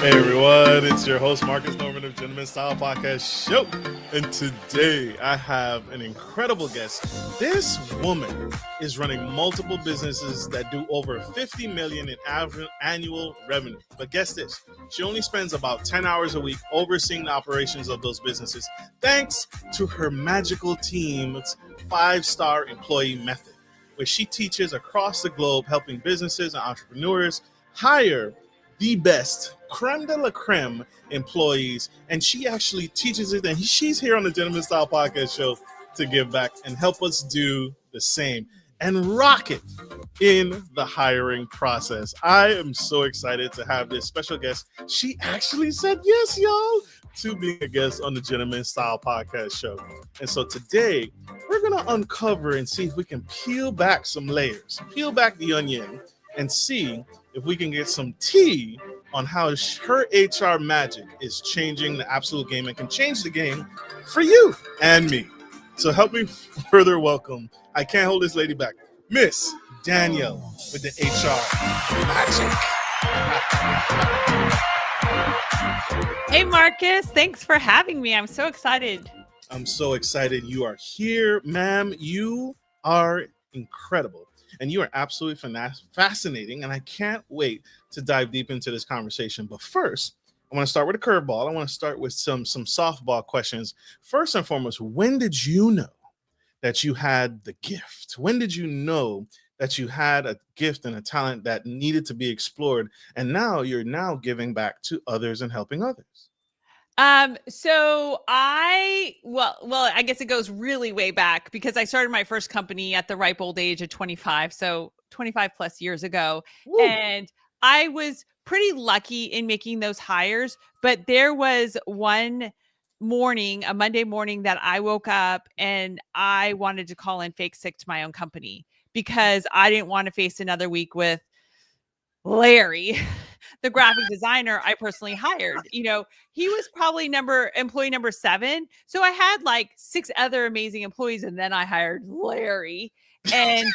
Hey everyone, it's your host Marcus Norman of Gentleman Style Podcast Show. And today I have an incredible guest. This woman is running multiple businesses that do over 50 million in annual revenue. But guess this, she only spends about 10 hours a week overseeing the operations of those businesses, thanks to her magical team's 5-star employee method, where she teaches across the globe helping businesses and entrepreneurs hire the best creme de la creme employees, and she actually teaches it, and she's here on the Gentleman Style Podcast Show to give back and help us do the same and rock it in the hiring process. I am so excited to have this special guest. She actually said yes, y'all, to being a guest on the Gentleman Style Podcast Show. And so today we're gonna uncover and see if we can peel back some layers, peel back the onion, and see if we can get some tea on how her HR magic is changing the absolute game and can change the game for you and me. So help me further welcome, I can't hold this lady back, Miss Danielle with the HR magic. Hey, Marcus, thanks for having me. I'm so excited. I'm so excited you are here, ma'am. You are incredible. And you are absolutely fascinating, and I can't wait to dive deep into this conversation. But first, I want to start with a curveball. I want to start with some softball questions. First and foremost, when did you know that you had the gift? When did you know that you had a gift and a talent that needed to be explored, and now you're giving back to others and helping others? So I guess it goes really way back because I started my first company at the ripe old age of 25. So 25 plus years ago. Woo. And I was pretty lucky in making those hires, but there was one morning, a Monday morning, that I woke up and I wanted to call in fake sick to my own company because I didn't want to face another week with Larry, the graphic designer I personally hired. You know, he was probably employee number 7. So I had like 6 other amazing employees, and then I hired Larry. And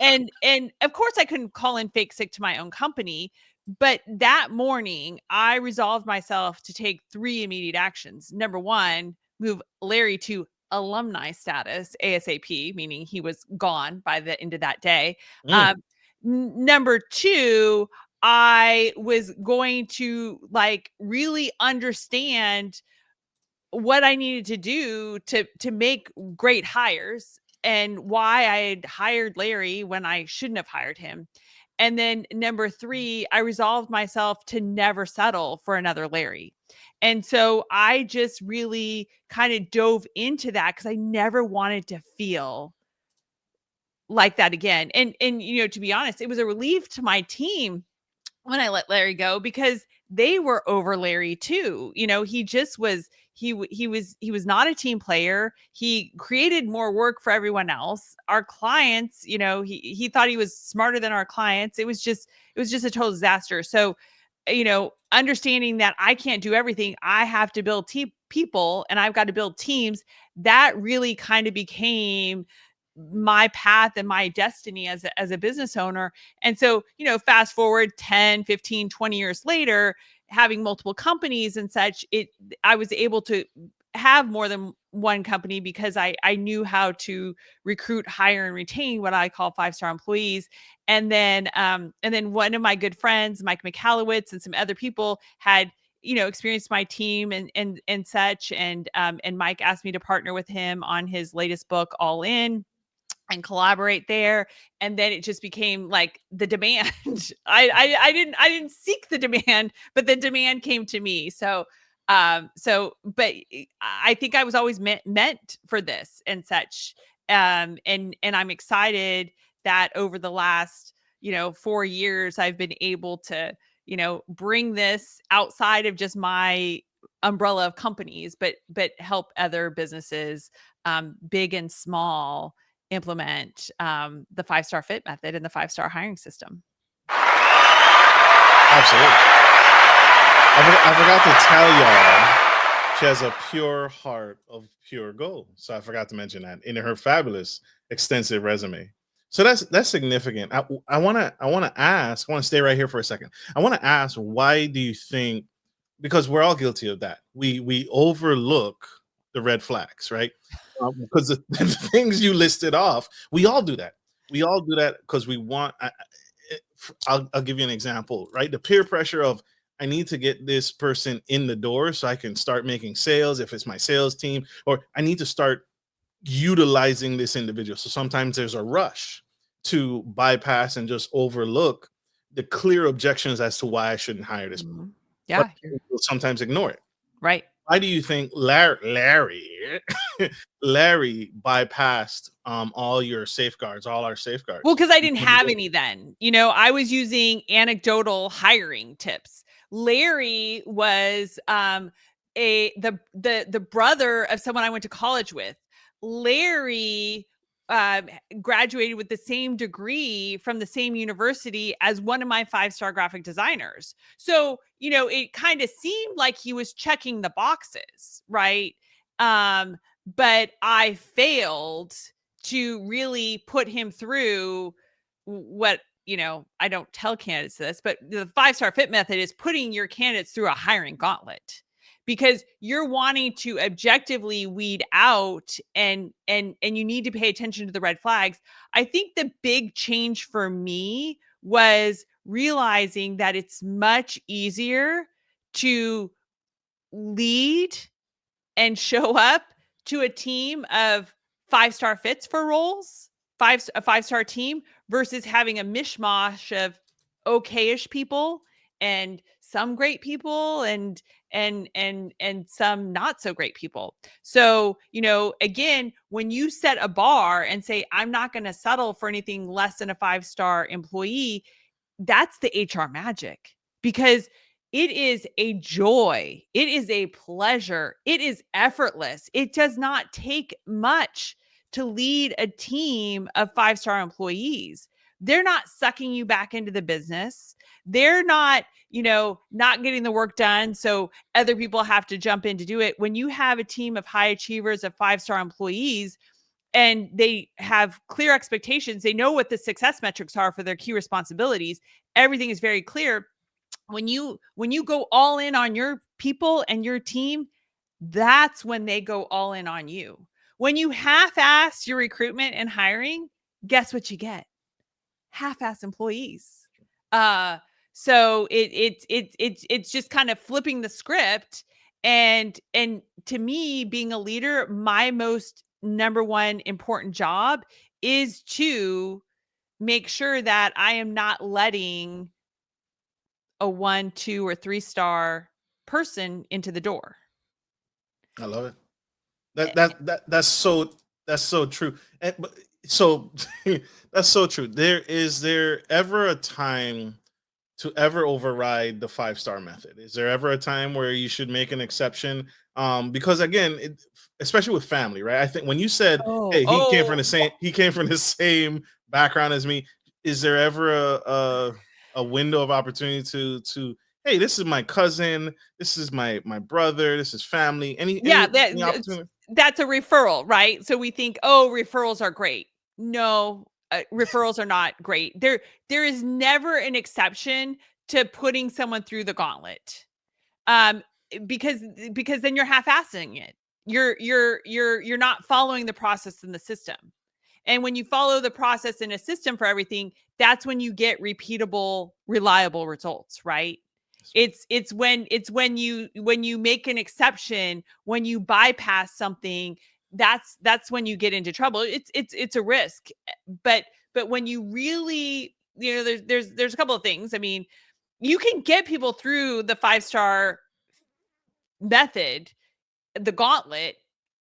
and of course I couldn't call in fake sick to my own company. But that morning, I resolved myself to take 3 immediate actions. Number 1, move Larry to alumni status ASAP, meaning he was gone by the end of that day. Number 2, I was going to like really understand what I needed to do to make great hires and why I had hired Larry when I shouldn't have hired him. And then number 3, I resolved myself to never settle for another Larry. And so I just really kind of dove into that because I never wanted to feel like that again. And you know, to be honest, it was a relief to my team when I let Larry go because they were over Larry too. You know, he just was he was not a team player. He created more work for everyone else. Our clients, you know, he thought he was smarter than our clients. It was just a total disaster. So, you know, understanding that I can't do everything, I have to build people and I've got to build teams. That really kind of became my path and my destiny as a business owner. And so, you know, fast forward 10, 15, 20 years later, having multiple companies and such, I was able to have more than one company because I knew how to recruit, hire, and retain what I call 5-star employees. And then one of my good friends, Mike McAllowitz, and some other people had, you know, experienced my team and such. And Mike asked me to partner with him on his latest book, All In, and collaborate there. And then it just became like the demand. I didn't seek the demand, but the demand came to me. But I think I was always meant for this and such. And I'm excited that over the last, you know, 4 years, I've been able to, you know, bring this outside of just my umbrella of companies, but help other businesses, big and small, implement the 5-star fit method and the 5-star hiring system. Absolutely. I forgot to tell y'all, she has a pure heart of pure gold. So I forgot to mention that in her fabulous, extensive resume. So that's significant. I want to stay right here for a second. I want to ask, why do you think because we're all guilty of that. We overlook the red flags, right? Because the things you listed off, we all do that. We all do that because we want. I'll give you an example, right? The peer pressure of I need to get this person in the door so I can start making sales if it's my sales team, or I need to start utilizing this individual. So sometimes there's a rush to bypass and just overlook the clear objections as to why I shouldn't hire this. Mhm. But Yeah, you're people sometimes ignore it. right. Why do you think Larry bypassed all your safeguards, all our Well, safeguards? because I didn't have any then. I was using anecdotal hiring tips. Larry was the brother of someone I went to college with. Larry um, graduated with the same degree from the same university as one of my 5-star graphic designers. So, it kind of seemed like he was checking the boxes, right? But I failed to really put him through what I don't tell candidates this, but the 5-star fit method is putting your candidates through a hiring gauntlet, because you're wanting to objectively weed out and you need to pay attention to the red flags. I think the big change for me was realizing that it's much easier to lead and show up to a team of 5-star fits for roles, a 5-star team, versus having a mishmash of okayish people and some great people and some not so great people. So, again, when you set a bar and say, I'm not going to settle for anything less than a 5-star employee, that's the HR magic, because it is a joy. It is a pleasure. It is effortless. It does not take much to lead a team of 5-star employees. They're not sucking you back into the business. They're not, not getting the work done, so other people have to jump in to do it. When you have a team of high achievers, of 5-star employees, and they have clear expectations, they know what the success metrics are for their key responsibilities. Everything is very clear. When you go all in on your people and your team, that's when they go all in on you. When you half-ass your recruitment and hiring, guess what you get? Half-ass employees. So it's just kind of flipping the script. And to me, being a leader, my most number one important job is to make sure that I am not letting a 1, 2, or 3-star person into the door. I love it. That's so true. So that's so true. Is there ever a time to ever override the 5-star method? Is there ever a time where you should make an exception? Because again, especially with family, right? I think when you said, Oh, "Hey, oh, he came from the same background as me," is there ever a window of opportunity to hey, this is my cousin, this is my brother, this is family. yeah, Any opportunity? that's a referral, right? So we think, oh, referrals are great. No, referrals are not great. There is never an exception to putting someone through the gauntlet. Um, because then you're half-assing it. You're not following the process in the system. And when you follow the process in a system for everything, that's when you get repeatable, reliable results, right? It's when you make an exception, when you bypass something, that's when you get into trouble. It's a risk. But when you really, there's a couple of things. I mean, you can get people through the 5-star method, the gauntlet,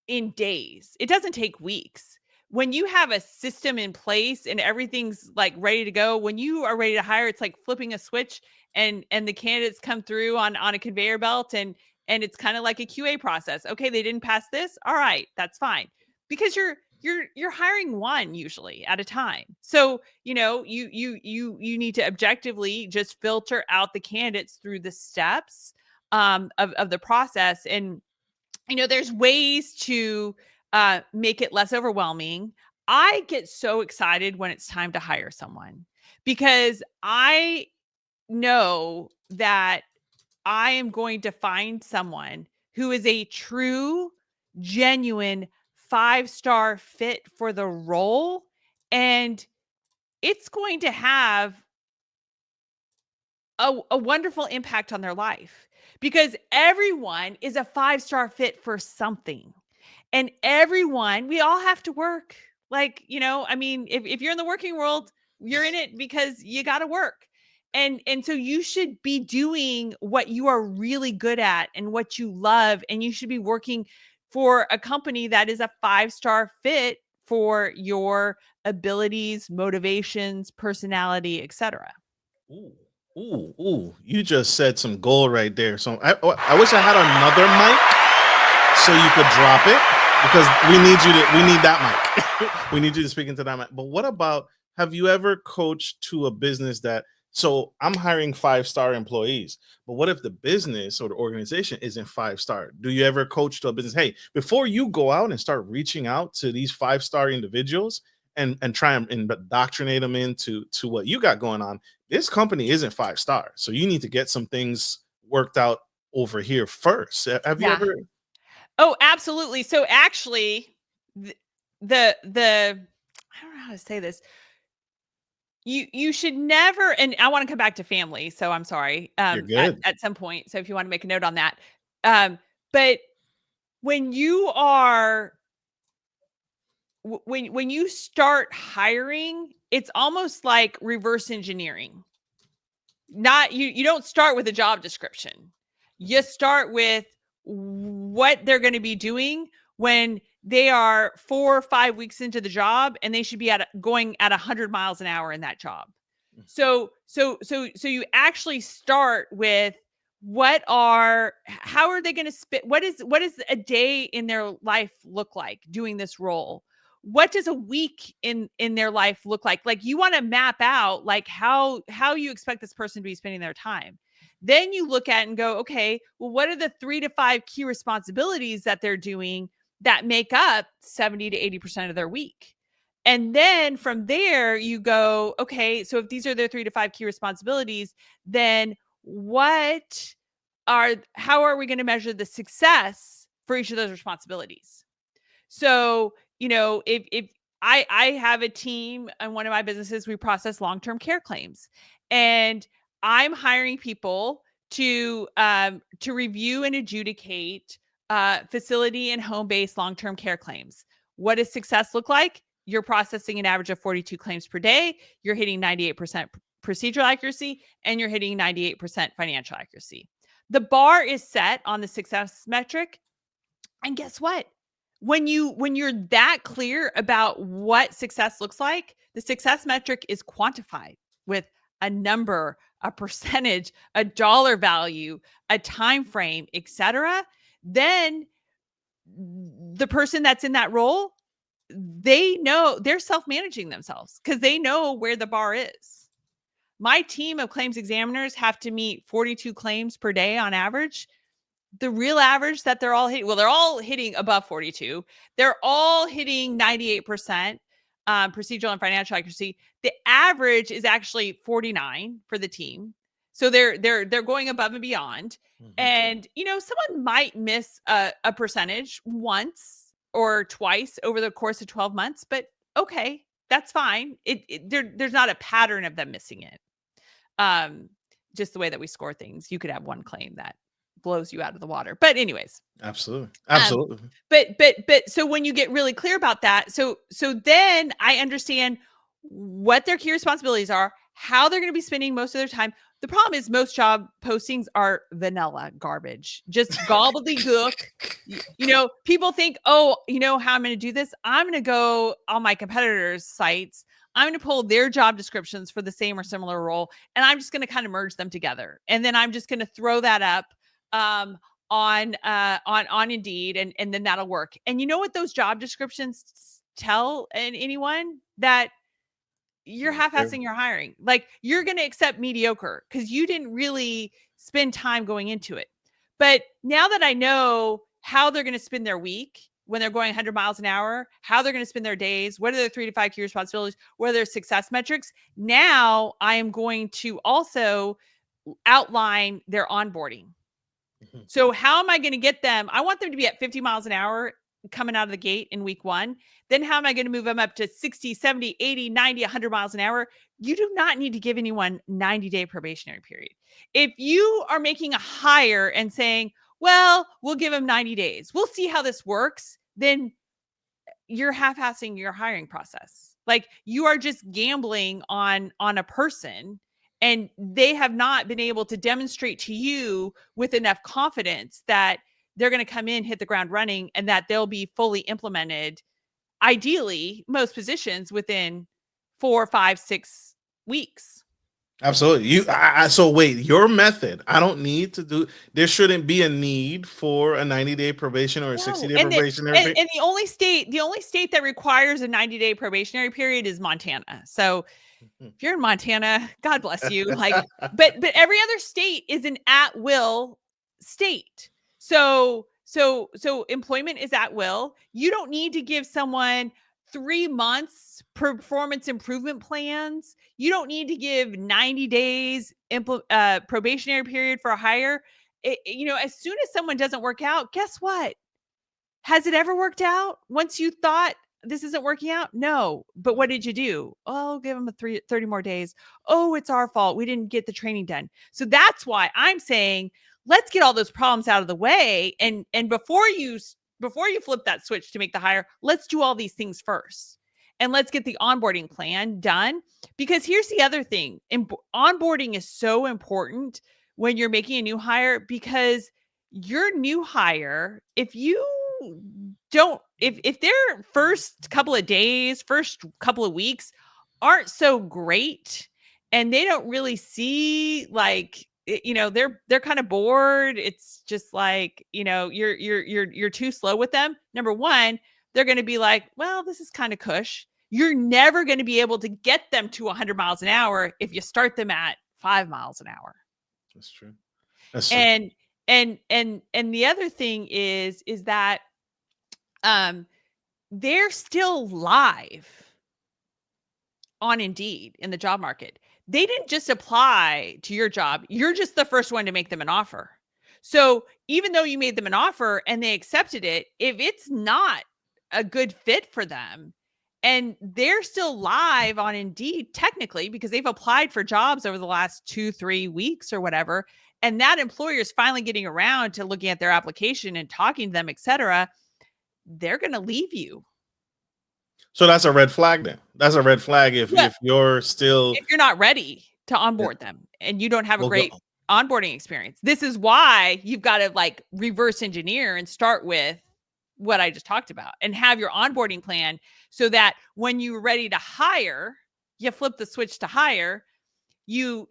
in days. It doesn't take weeks. When you have a system in place and everything's like ready to go, when you are ready to hire, it's like flipping a switch, and the candidates come through on a conveyor belt, and it's kind of like a QA process. Okay, they didn't pass this. All right, that's fine. Because you're hiring one usually at a time. So, you need to objectively just filter out the candidates through the steps of the process. And there's ways to make it less overwhelming. I get so excited when it's time to hire someone, because I know that I am going to find someone who is a true, genuine 5-star fit for the role. And it's going to have a wonderful impact on their life, because everyone is a 5-star fit for something. And everyone, we all have to work. Like, I mean, if you're in the working world, you're in it because you got to work. And so you should be doing what you are really good at and what you love. And you should be working for a company that is a 5-star fit for your abilities, motivations, personality, etc. Ooh, ooh! You just said some gold right there. So I wish I had another mic so you could drop it, because we need that mic. We need you to speak into that mic. But what about, have you ever coached to a business that, so I'm hiring 5-star employees, but what if the business or the organization isn't 5-star? Do you ever coach to a business, hey, before you go out and start reaching out to these 5-star individuals and try and indoctrinate them into what you got going on, this company isn't 5-star, so you need to get some things worked out over here first. Have you Yeah. ever? Oh, absolutely. So actually, the I don't know how to say this. You should never, and I want to come back to family, so I'm sorry. You're At good. some point, so if you want to make a note on that. But when you are when you start hiring, it's almost like reverse engineering. Not you don't start with a job description. You start with what they're going to be doing when they are 4 or 5 weeks into the job, and they should be going at 100 miles an hour in that job. So you actually start with how are they going to spit? What is a day in their life look like doing this role? What does a week in their life look like? Like, you want to map out like how you expect this person to be spending their time. Then you look at and go, okay, well, what are the 3 to 5 key responsibilities that they're doing that make up 70 to 80% of their week? And then from there you go, okay, so if these are their 3 to 5 key responsibilities, then how are we going to measure the success for each of those responsibilities? So, if I have a team in one of my businesses, we process long-term care claims, and I'm hiring people to review and adjudicate facility and home-based long-term care claims. What does success look like? You're processing an average of 42 claims per day. You're hitting 98% procedural accuracy, and you're hitting 98% financial accuracy. The bar is set on the success metric. And guess what? When you're that clear about what success looks like, the success metric is quantified with a number, a percentage, a dollar value, a time frame, etc. Then the person that's in that role, they know they're self-managing themselves because they know where the bar is. My team of claims examiners have to meet 42 claims per day on average. The real average that they're all hitting, well, they're all hitting above 42. They're all hitting 98% procedural and financial accuracy. The average is actually 49 for the team. So they're going above and beyond. Mhm. And someone might miss a percentage once or twice over the course of 12 months, but okay, that's fine. There's not a pattern of them missing it. Just the way that we score things, you could have one claim that blows you out of the water. But anyways, Absolutely. um, Absolutely. but so when you get really clear about that, so then I understand what their key responsibilities are, how they're going to be spending most of their time. The problem is most job postings are vanilla garbage, just gobbledygook. People think, oh, how I'm going to do this? I'm going to go on my competitors' sites. I'm going to pull their job descriptions for the same or similar role, and I'm just going to kind of merge them together. And then I'm just going to throw that up on Indeed, and then that'll work. And you know what those job descriptions tell anyone? That you're half-assing your hiring. Like, you're going to accept mediocre because you didn't really spend time going into it. But now that I know how they're going to spend their week when they're going 100 miles an hour, how they're going to spend their days, what are their 3 to 5 key responsibilities, what are their success metrics, now I am going to also outline their onboarding. Mhm. So how am I going to get them? I want them to be at 50 miles an hour coming out of the gate in week 1. Then how am I going to move them up to 60, 70, 80, 90, 100 miles an hour? You do not need to give anyone 90-day probationary period. If you are making a hire and saying, well, we'll give them 90 days, we'll see how this works, then you're half-assing your hiring process. Like, you are just gambling on a person, and they have not been able to demonstrate to you with enough confidence that they're going to come in, hit the ground running, and that they'll be fully implemented, ideally most positions within 4, 5, 6 weeks. Absolutely. So wait, your method, I don't need to do, there shouldn't be a need for a 90-day probation or a No, 60-day and probationary period. the only state that requires a 90-day probationary period is Montana. So if you're in Montana, God bless you. Like, but every other state is an at will state. So employment is at will. You don't need to give someone 3 months performance improvement plans. You don't need to give 90 days probationary period for a hire. As soon as someone doesn't work out, guess what? Has it ever worked out once you thought this isn't working out? No. But what did you do? Oh, give them 30 more days. Oh, it's our fault. We didn't get the training done. So that's why I'm saying, let's get all those problems out of the way. And before you flip that switch to make the hire, let's do all these things first. And let's get the onboarding plan done. Because here's the other thing. Onboarding is so important when you're making a new hire, because your new hire, if you don't, if their first couple of days, first couple of weeks aren't so great, and they don't really see, like, they're kind of bored, it's just like, you're too slow with them. Number one, they're going to be like, well, this is kind of cush. You're never going to be able to get them to 100 miles an hour if you start them at 5 miles an hour. That's true. That's true. And the other thing is that they're still live on Indeed in the job market. They didn't just apply to your job. You're just the first one to make them an offer. So even though you made them an offer and they accepted it, if it's not a good fit for them, and they're still live on Indeed technically because they've applied for jobs over the last 2-3 weeks or whatever, and that employer is finally getting around to looking at their application and talking to them, etc., they're going to leave you. So that's a red flag then. That's a red flag if you're still, if you're not ready to onboard them and you don't have a we'll great go. onboarding experience. This is why you've got to, like, reverse engineer and start with what I just talked about and have your onboarding plan so that when you're ready to hire, you flip the switch to hire. You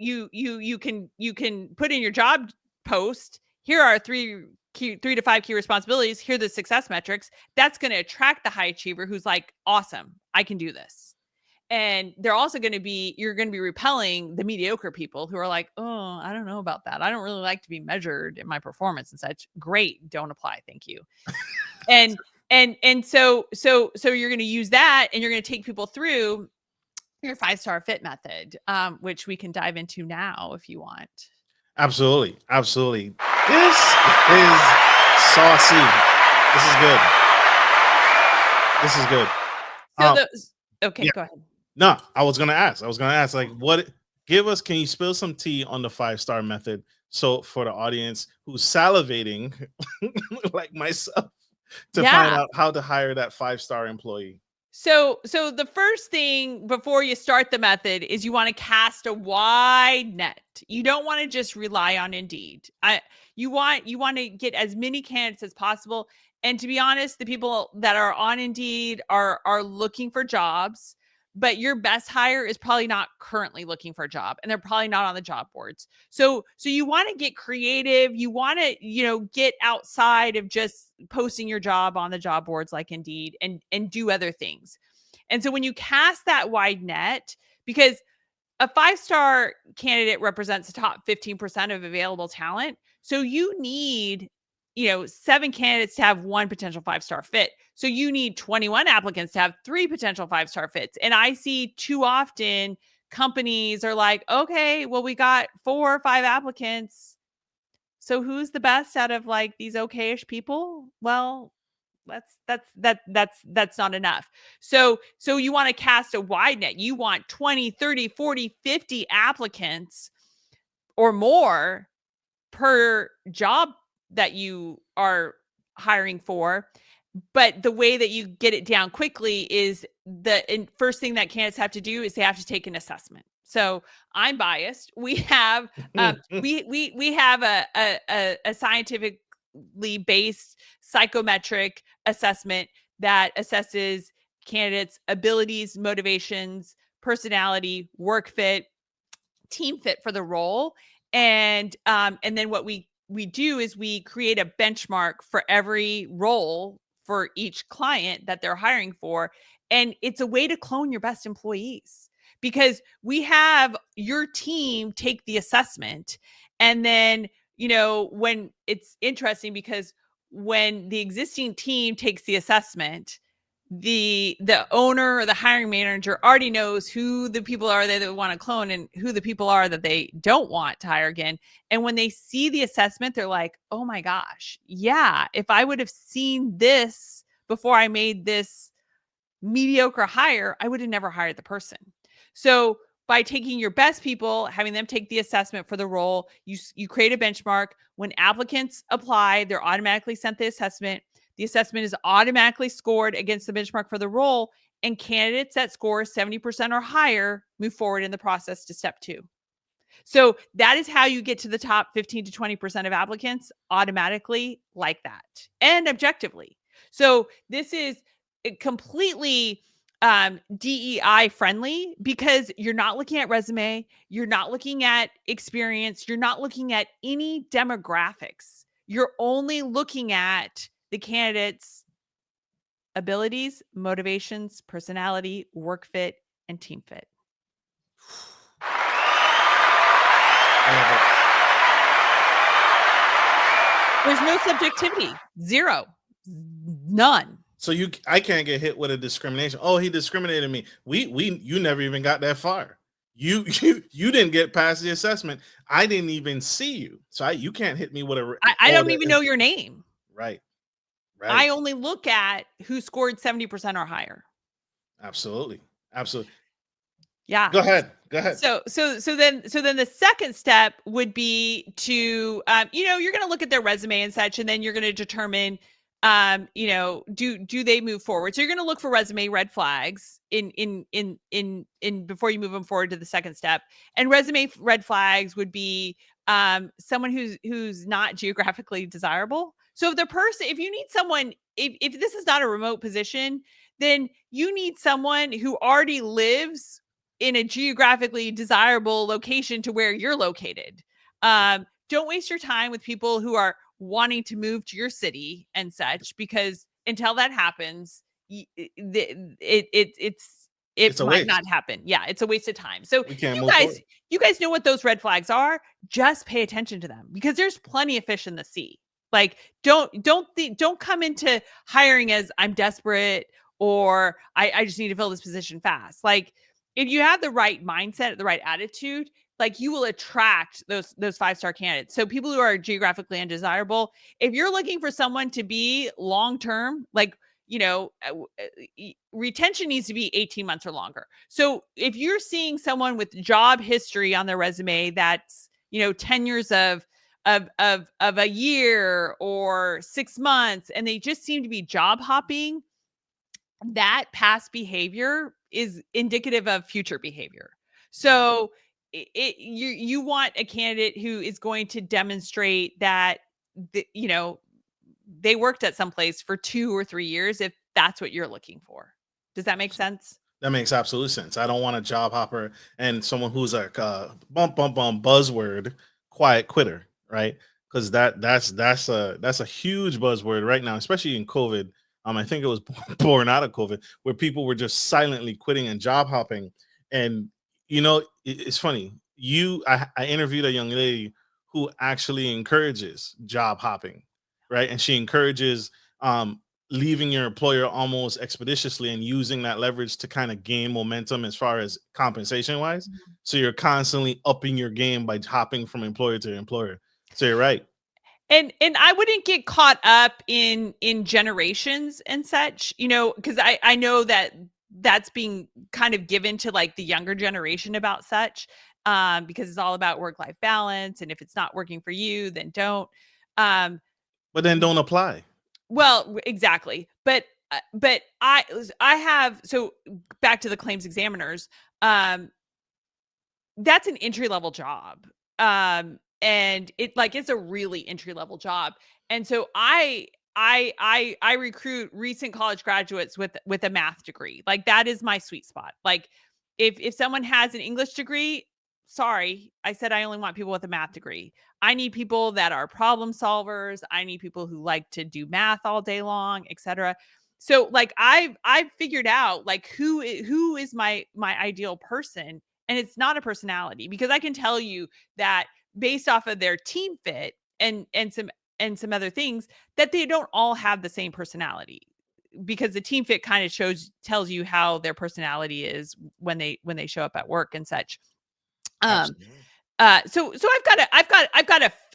can put in your job post. Here are 3 to 5 key responsibilities. Here are the success metrics. That's going to attract the high achiever who's like, awesome, I can do this. And they're also going to be, you're going to be repelling the mediocre people who are like, oh, I don't know about that. I don't really like to be measured in my performance and such. Great. Don't apply. Thank you. and so you're going to use that, and you're going to take people through your 5-star fit method, which we can dive into now if you want. Absolutely. Absolutely. This is saucy. This is good. This is good. Okay, yeah. Go ahead. No, I was gonna ask, like, can you spill some tea on the 5-star method? So for the audience who's salivating, like myself, to find out how to hire that 5-star employee. So the first thing before you start the method is you want to cast a wide net. You don't want to just rely on Indeed. You want to get as many candidates as possible. And to be honest, the people that are on Indeed are looking for jobs, but your best hire is probably not currently looking for a job, and they're probably not on the job boards. So you want to get creative. You want to, get outside of just posting your job on the job boards like Indeed, and do other things. And so when you cast that wide net, because a 5-star candidate represents the top 15% of available talent. So you need, 7 candidates to have 1 potential 5-star fit. So you need 21 applicants to have 3 potential 5-star fits. And I see too often companies are like, okay, well, we got 4 or 5 applicants. So who's the best out of like these okay-ish people? Well, that's not enough. So you want to cast a wide net. You want 20, 30, 40, 50 applicants or more per job that you are hiring for. But the way that you get it down quickly is first thing that candidates have to do is they have to take an assessment. So I'm biased. We have we have a scientifically based psychometric assessment that assesses candidates' abilities, motivations, personality, work fit, team fit for the role. And then what we do is we create a benchmark for every role for each client that they're hiring for. And it's a way to clone your best employees, because we have your team take the assessment. And then, when it's interesting, because when the existing team takes the assessment, the owner or the hiring manager already knows who the people are that they want to clone and who the people are that they don't want to hire again. And when they see the assessment, they're like, oh my gosh, yeah, if I would have seen this before I made this mediocre hire, I would have never hired the person. So by taking your best people, having them take the assessment for the role, you create a benchmark. When applicants apply, they're automatically sent the assessment. The assessment is automatically scored against the benchmark for the role, and candidates that score 70% or higher move forward in the process to step 2. So that is how you get to the top 15 to 20% of applicants automatically, like that, and objectively. So this is completely DEI friendly, because you're not looking at resume, you're not looking at experience, you're not looking at any demographics. You're only looking at the candidate's abilities, motivations, personality, work fit, and team fit. There's no subjectivity. Zero. None. So I can't get hit with a discrimination. Oh, he discriminated me. You never even got that far. You didn't get past the assessment. I didn't even see you, so you can't hit me with a. I don't even know your name. Right. I only look at who scored 70% or higher. Absolutely. Yeah. Go ahead. So then the second step would be to, you're going to look at their resume and such, and then you're going to determine, do they move forward? So you're going to look for resume red flags in before you move them forward to the second step. And resume red flags would be someone who's not geographically desirable. So if you need someone, if this is not a remote position, then you need someone who already lives in a geographically desirable location to where you're located. Don't waste your time with people who are wanting to move to your city and such, because until that happens, it might not happen. Yeah, it's a waste of time. So you guys know what those red flags are. Just pay attention to them, because there's plenty of fish in the sea. Like, don't come into hiring as I'm desperate, or I just need to fill this position fast. Like, if you have the right mindset, the right attitude, like, you will attract those 5-star candidates. So people who are geographically undesirable, if you're looking for someone to be long-term, like, retention needs to be 18 months or longer. So if you're seeing someone with job history on their resume that's, 10 years of a year or 6 months, and they just seem to be job hopping, that past behavior is indicative of future behavior. So you want a candidate who is going to demonstrate that they worked at some place for 2 or 3 years, if that's what you're looking for. Does that make sense? That makes absolute sense. I don't want a job hopper and someone who's like bump buzzword quiet quitter, right? Because that's a huge buzzword right now, especially in COVID. I think it was born out of COVID, where people were just silently quitting and job hopping. And it's funny. I interviewed a young lady who actually encourages job hopping, right? And she encourages leaving your employer almost expeditiously and using that leverage to kind of gain momentum as far as compensation wise. So you're constantly upping your game by hopping from employer to employer. So you're right. And I wouldn't get caught up in generations and such, because I know that that's being kind of given to like the younger generation about such, because it's all about work-life balance, and if it's not working for you, then don't. Um, But then don't apply. well, exactly. But I have, so back to the claims examiners. Um, that's an entry level job. And it's a really entry level job. And so I recruit recent college graduates with a math degree. Like, that is my sweet spot. Like, if someone has an English degree, sorry, I said I only want people with a math degree. I need people that are problem solvers. I need people who like to do math all day long, etc. So like I've figured out like who is my ideal person, and it's not a personality, because I can tell you that based off of their team fit and some other things, that they don't all have the same personality, because the team fit kind of tells you how their personality is when they show up at work and such. um Absolutely. so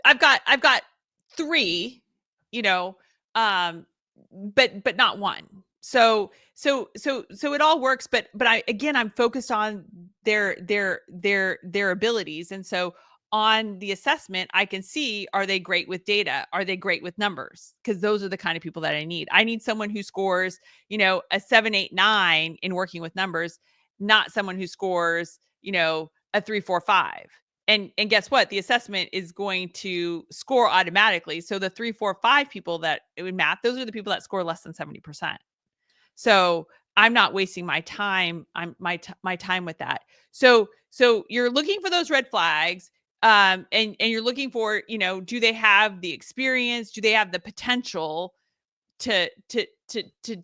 I've got three, you know, um, but not one. So it all works, but I'm focused on their abilities. And so on the assessment, I can see, are they great with data? Are they great with numbers? Because those are the kind of people that I need. I need someone who scores, a 7, 8, 9 in working with numbers, not someone who scores, a 3, 4, 5. And guess what? The assessment is going to score automatically. So the 3, 4, 5 people that in math, those are the people that score less than 70%. So I'm not wasting my time. My time with that. So you're looking for those red flags. And you're looking for, do they have the experience? Do they have the potential to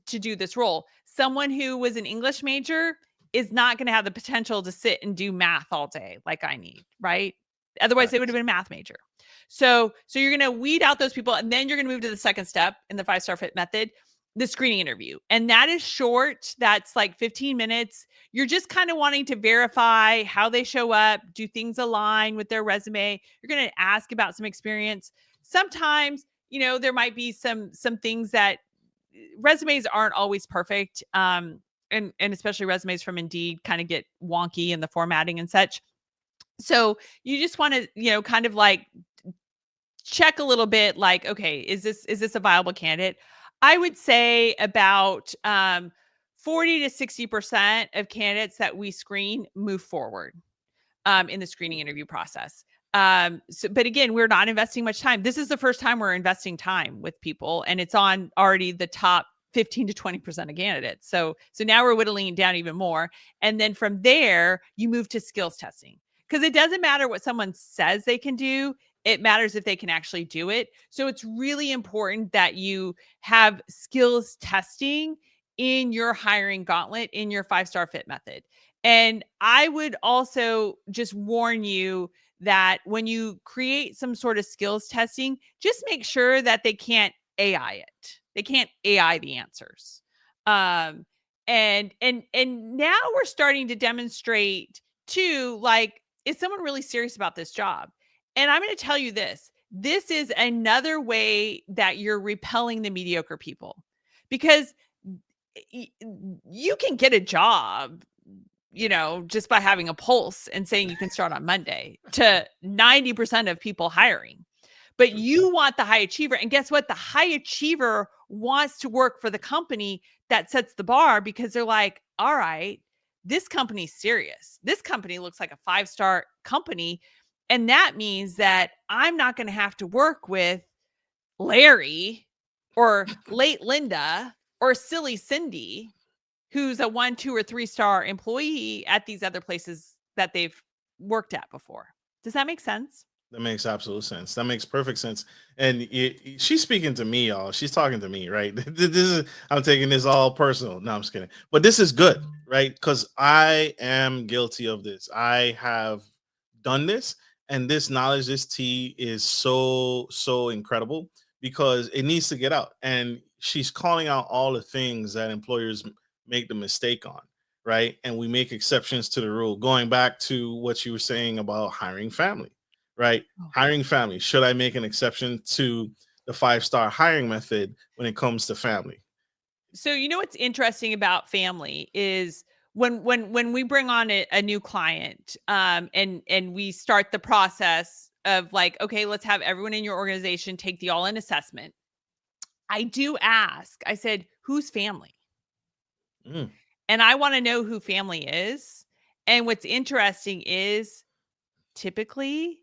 do this role? Someone who was an English major is not going to have the potential to sit and do math all day like I need, right? Otherwise, they would have Facts. been a math major. So you're going to weed out those people, and then you're going to move to the second step in the 5-star fit method, the screening interview. And that is short. That's like 15 minutes. You're just kind of wanting to verify how they show up, do things align with their resume. You're going to ask about some experience. Sometimes, there might be some things that resumes aren't always perfect. And especially resumes from Indeed kind of get wonky in the formatting and such. So you just want to, kind of like check a little bit, like, okay, is this a viable candidate? I would say about 40 to 60% of candidates that we screen move forward in the screening interview process. But again, we're not investing much time. This is the first time we're investing time with people, and it's on already the top 15 to 20% of candidates. So now we're whittling it down even more. And then from there, you move to skills testing, because it doesn't matter what someone says they can do. It matters if they can actually do it. So it's really important that you have skills testing in your hiring gauntlet, in your 5-star fit method. And I would also just warn you that when you create some sort of skills testing, just make sure that they can't AI it. They can't AI the answers. Um, and now we're starting to demonstrate too, like, is someone really serious about this job? And I'm going to tell you this. This is another way that you're repelling the mediocre people, because you can get a job, just by having a pulse and saying you can start on Monday, to 90% of people hiring. But you want the high achiever. And guess what? The high achiever wants to work for the company that sets the bar, because they're like, all right, this company's serious. This company looks like a 5-star company. And that means that I'm not going to have to work with Larry or late Linda or silly Cindy, who's a 1, 2, or 3-star employee at these other places that they've worked at before. Does that make sense? That makes absolute sense. That makes perfect sense. And she's speaking to me, y'all. She's talking to me, right? This is, I'm taking this all personal. No, I'm just kidding. But this is good, right? Because I am guilty of this. I have done this, and this knowledge, this tea is so incredible, because it needs to get out. And she's calling out all the things that employers make the mistake on, right? And we make exceptions to the rule. Going back to what you were saying about hiring family, right? Oh. Hiring family. Should I make an exception to the 5-star hiring method when it comes to family? So you know what's interesting about family is when we bring on a new client, and we start the process of like, okay, let's have everyone in your organization take the all-in assessment. I do ask, I said, who's family? Mm, And I want to know who family is. And what's interesting is typically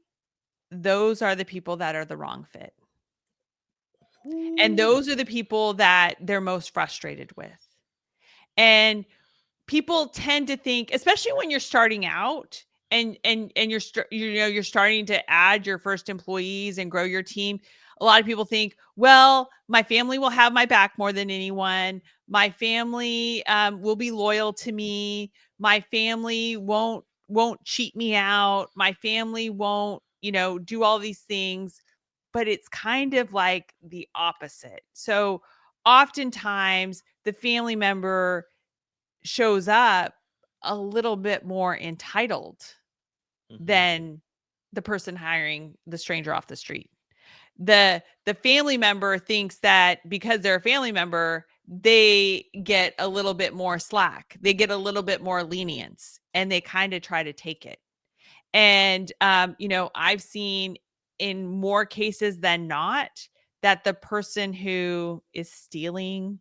those are the people that are the wrong fit. And ooh, those are the people that they're most frustrated with. And people tend to think, especially when you're starting out and you're starting to add your first employees and grow your team. A lot of people think, well, my family will have my back more than anyone. My family will be loyal to me. My family won't cheat me out. My family won't, do all these things. But it's kind of like the opposite. So oftentimes the family member shows up a little bit more entitled mhm, than the person hiring the stranger off the street. The family member thinks that because they're a family member, they get a little bit more slack. They get a little bit more lenience and they kind of try to take it. And I've seen in more cases than not that the person who is stealing,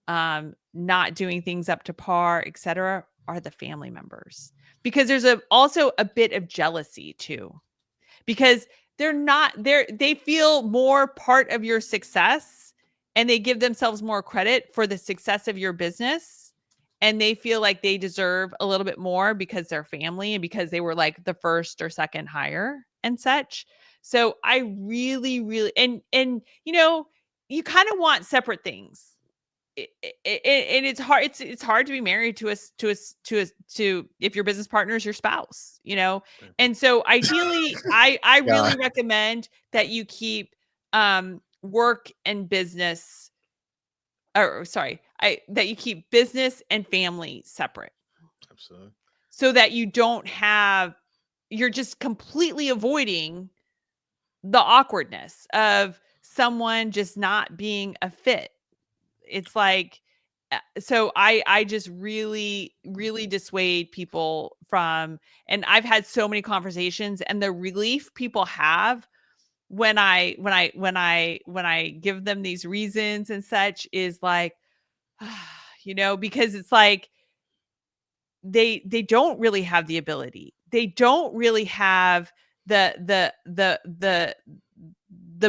not doing things up to par, etc., are the family members. Because there's also a bit of jealousy too. Because they feel more part of your success and they give themselves more credit for the success of your business, and they feel like they deserve a little bit more because they're family and because they were like the first or second hire and such. So I really, really, and you kind of want separate things. And it's hard. It's hard to be married to if your business partner is your spouse, right. And so ideally, I Yeah, really recommend that you keep work and business, or sorry, I that you keep business and family separate, absolutely. so that you don't have you're just completely avoiding the awkwardness of someone just not being a fit. It's like, so I just really, really dissuade people from, and I've had so many conversations, and the relief people have when I give them these reasons and such is like, because it's like they don't really have the ability. They don't really have the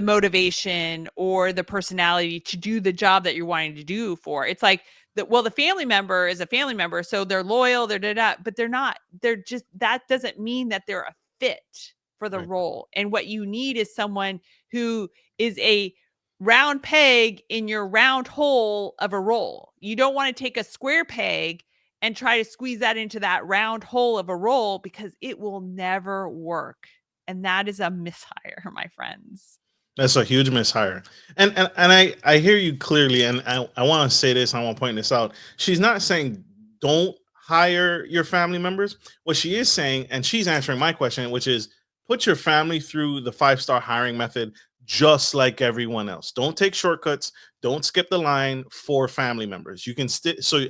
motivation or the personality to do the job that you're wanting to do for. It's like that, well, the family member is a family member, so they're loyal, they're da, but they're not. They're just, that doesn't mean that they're a fit for the Right. role. And what you need is someone who is a round peg in your round hole of a role. You don't want to take a square peg and try to squeeze that into that round hole of a role, because it will never work. And that is a mishire, my friends. That's a huge mishire. And I hear you clearly, and I want to say this, I want to point this out. She's not saying don't hire your family members. What she is saying, and she's answering my question, which is put your family through the 5-star hiring method just like everyone else. Don't take shortcuts. Don't skip the line for family members. You can so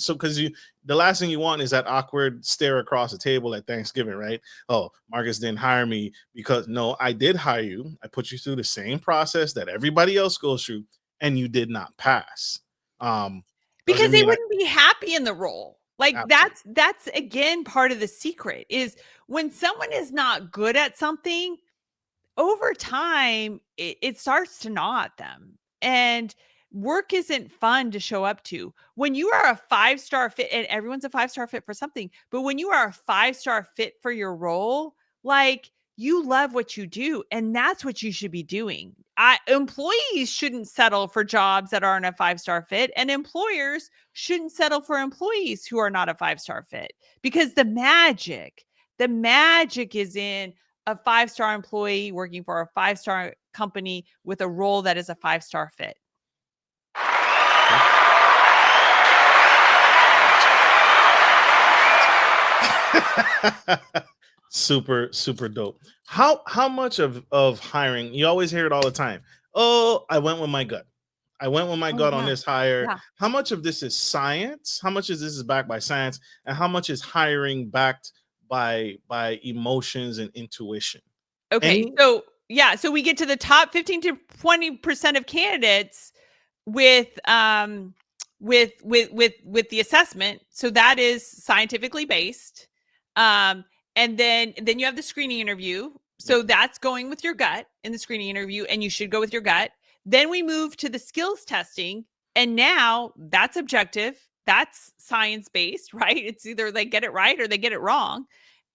because you the last thing you want is that awkward stare across the table at Thanksgiving, right? Oh, Marcus didn't hire me because no, I did hire you. I put you through the same process that everybody else goes through, and you did not pass. Um, Because doesn't they mean I wouldn't be happy in the role. Like absolutely that's again part of the secret is when someone is not good at something, over time, it starts to gnaw at them. And work isn't fun to show up to. When you are a 5-star fit, and everyone's a 5-star fit for something, but when you are a 5-star fit for your role, like, you love what you do, and that's what you should be doing. Employees shouldn't settle for jobs that aren't a 5-star fit, and employers shouldn't settle for employees who are not a 5-star fit, because the magic is in a 5-star employee working for a 5-star company with a role that is a 5-star fit. Super, super dope. How much of hiring, you always hear it all the time. Oh, I went with my gut. I went with my Oh gut on yeah. this hire. Yeah. How much of this is science? How much is this is backed by science? And how much is hiring backed by emotions and intuition? Okay. Any So yeah, so we get to the top 15 to 20% of candidates with with the assessment. So that is scientifically based. Um and then you have the screening interview. Yep. So that's going with your gut in the screening interview, and you should go with your gut. Then we move to the skills testing, and now that's objective. That's science based, right? It's either they get it right or they get it wrong.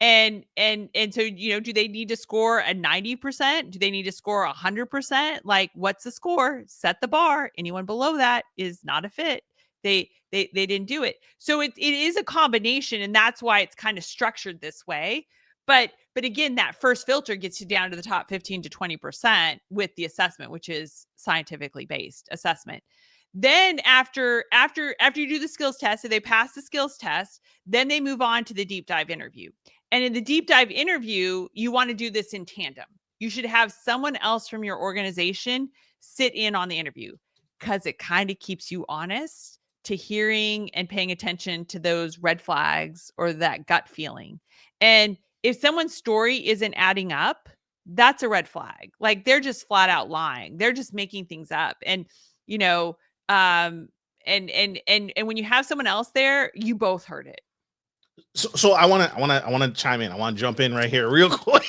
And so, do they need to score a 90%? Do they need to score 100%? Like, what's the score? Set the bar. Anyone below that is not a fit. They didn't do it. So it is a combination, and that's why it's kind of structured this way. But again, that first filter gets you down to the top 15 to 20% with the assessment, which is scientifically based assessment. Then after you do the skills test, so they pass the skills test, then they move on to the deep dive interview. And in the deep dive interview, you want to do this in tandem. You should have someone else from your organization sit in on the interview, because it kind of keeps you honest to hearing and paying attention to those red flags or that gut feeling. And if someone's story isn't adding up, that's a red flag. Like, they're just flat out lying. They're just making things up. And, you know, and when you have someone else there, you both heard it. So I wanna chime in. I want to jump in right here real quick.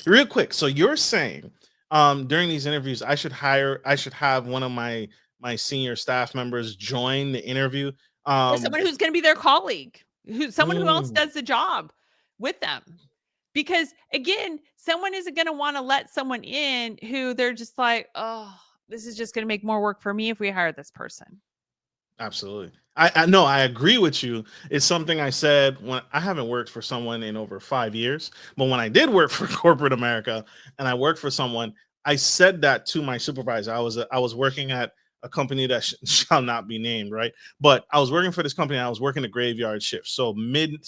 Real quick. So you're saying during these interviews I should have one of my senior staff members join the interview. Or Um someone who's going to be their colleague, someone who else mm, does the job with them. Because again, someone isn't going to want to let someone in who they're just like, oh, this is just going to make more work for me if we hire this person. Absolutely. I know I agree with you. It's something I said when I haven't worked for someone in over 5 years, but when I did work for corporate America and I worked for someone, I said that to my supervisor. I was working at a company that shall not be named, right? But I was working for this company. And I was working a graveyard shift, so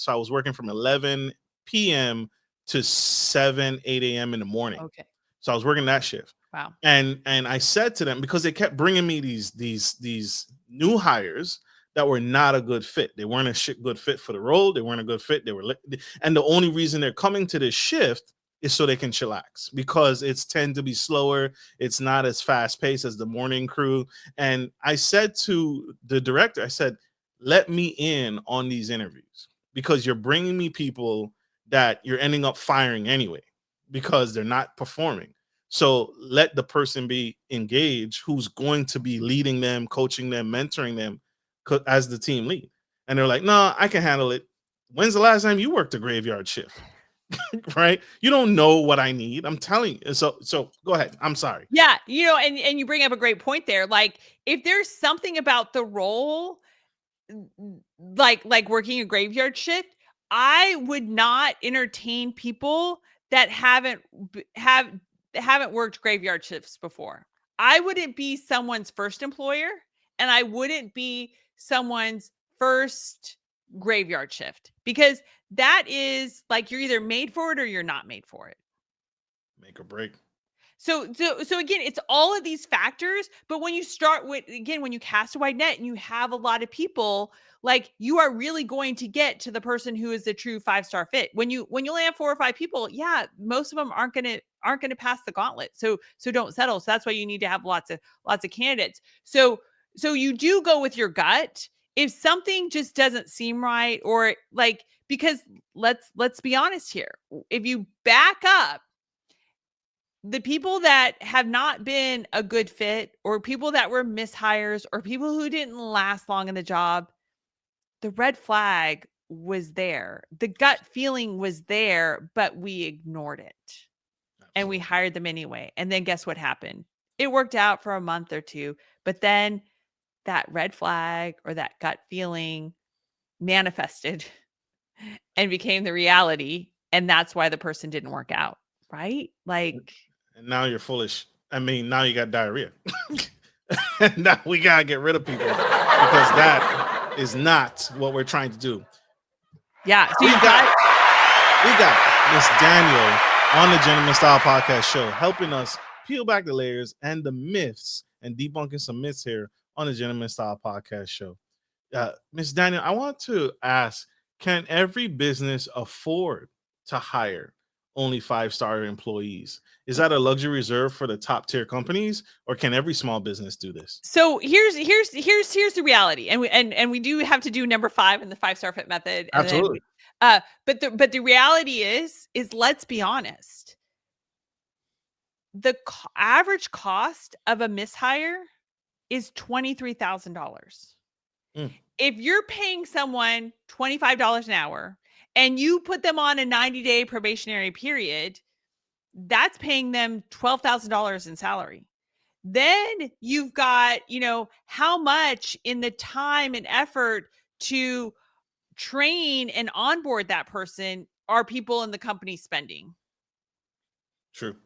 I was working from 11 p.m. to 7 8 a.m. in the morning. Okay. So I was working that shift. Wow. And I said to them, because they kept bringing me these new hires that were not a good fit. They weren't a good fit for the role. They weren't a good fit. And the only reason they're coming to this shift is so they can chillax, because it's tend to be slower. It's not as fast paced as the morning crew. And I said to the director, I said, let me in on these interviews, because you're bringing me people that you're ending up firing anyway because they're not performing. So let the person be engaged who's going to be leading them, coaching them, mentoring them as the team lead. And they're like, no, I can handle it. When's the last time you worked a graveyard shift? Right? You don't know what I need. I'm telling you. So go ahead. I'm sorry. Yeah, and you bring up a great point there. Like, if there's something about the role, like working a graveyard shift, I would not entertain people that haven't worked graveyard shifts before. I wouldn't be someone's first employer, and I wouldn't be someone's first graveyard shift, because that is like, you're either made for it or you're not made for it. Make or break. So again, it's all of these factors. But when you start with, again, when you cast a wide net and you have a lot of people, like, you are really going to get to the person who is the true 5-star fit. When you only have 4 or 5 people, yeah, most of them aren't gonna pass the gauntlet. So don't settle. So that's why you need to have lots of candidates. So you do go with your gut if something just doesn't seem right, or like, because let's be honest here. If you back up, the people that have not been a good fit, or people that were mishires, or people who didn't last long in the job, the red flag was there. The gut feeling was there, but we ignored it and we Absolutely. hired them anyway. And then guess what happened? It worked out for a month or two, but then that red flag or that gut feeling manifested and became the reality. And that's why the person didn't work out. Right? Like, And now you're foolish. I mean, now you got diarrhea. And now we gotta get rid of people, because that is not what we're trying to do. yeah. So We you got got We got Miss Danielle on the Gentleman Style Podcast Show, helping us peel back the layers and the myths and debunking some myths here on the Gentleman Style Podcast Show. Miss Danielle, I want to ask, can every business afford to hire only 5-star employees? Is that a luxury reserved for the top tier companies, or can every small business do this? So here's the reality, and we do have to do number 5 in the 5-star fit method, and then Absolutely. but the reality is let's be honest, the average cost of a mishire is $23,000. Mm. If you're paying someone $25 an hour and you put them on a 90-day probationary period, that's paying them $12,000 in salary. Then you've got, how much in the time and effort to train and onboard that person are people in the company spending? True.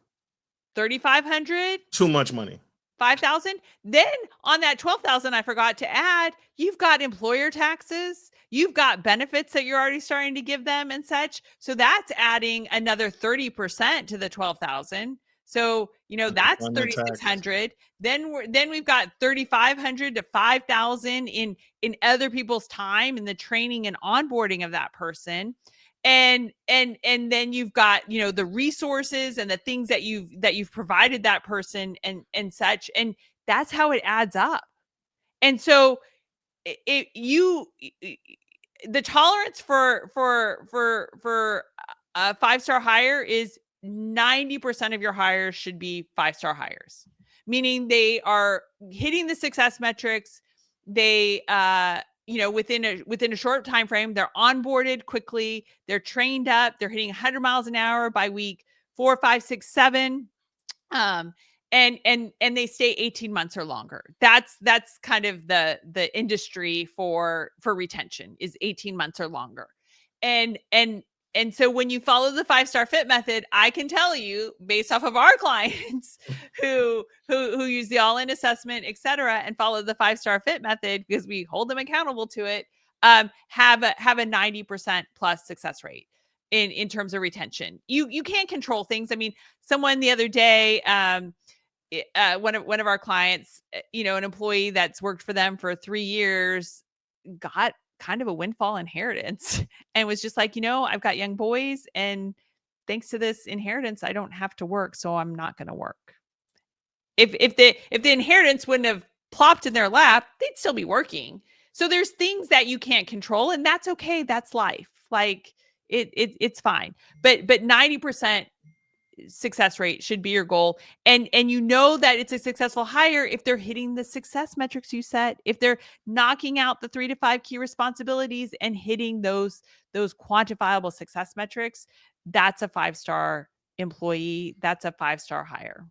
$3,500? Too much money. 5,000. Then on that 12,000, I forgot to add, you've got employer taxes, you've got benefits that you're already starting to give them and such. So that's adding another 30% to the 12,000. So, that's 3,600. Then we've got 3,500 to 5,000 in other people's time in the training and onboarding of that person. And then you've got, the resources and the things that you've provided that person and such, and that's how it adds up. And so the tolerance for a 5-star hire is 90% of your hires should be 5-star hires, meaning they are hitting the success metrics. They within a short time frame, they're onboarded quickly, they're trained up, they're hitting 100 miles an hour by week 4, 5, 6, 7, and they stay 18 months or longer. That's kind of the industry for retention, is 18 months or longer. And so when you follow the 5-star fit method, I can tell you, based off of our clients who use the all-in assessment, et cetera, and follow the 5-star fit method, because we hold them accountable to it, have a 90% plus success rate in terms of retention. You can't control things. I mean, someone the other day, one of our clients, an employee that's worked for them for 3 years, got kind of a windfall inheritance and was just like, I've got young boys, and thanks to this inheritance, I don't have to work, so I'm not going to work. If the inheritance wouldn't have plopped in their lap, they'd still be working. So there's things that you can't control, and that's okay. That's life. Like it's fine. But 90% success rate should be your goal. And that it's a successful hire if they're hitting the success metrics you set, if they're knocking out the 3 to 5 key responsibilities and hitting those quantifiable success metrics. That's a 5-star employee. That's a 5-star hire.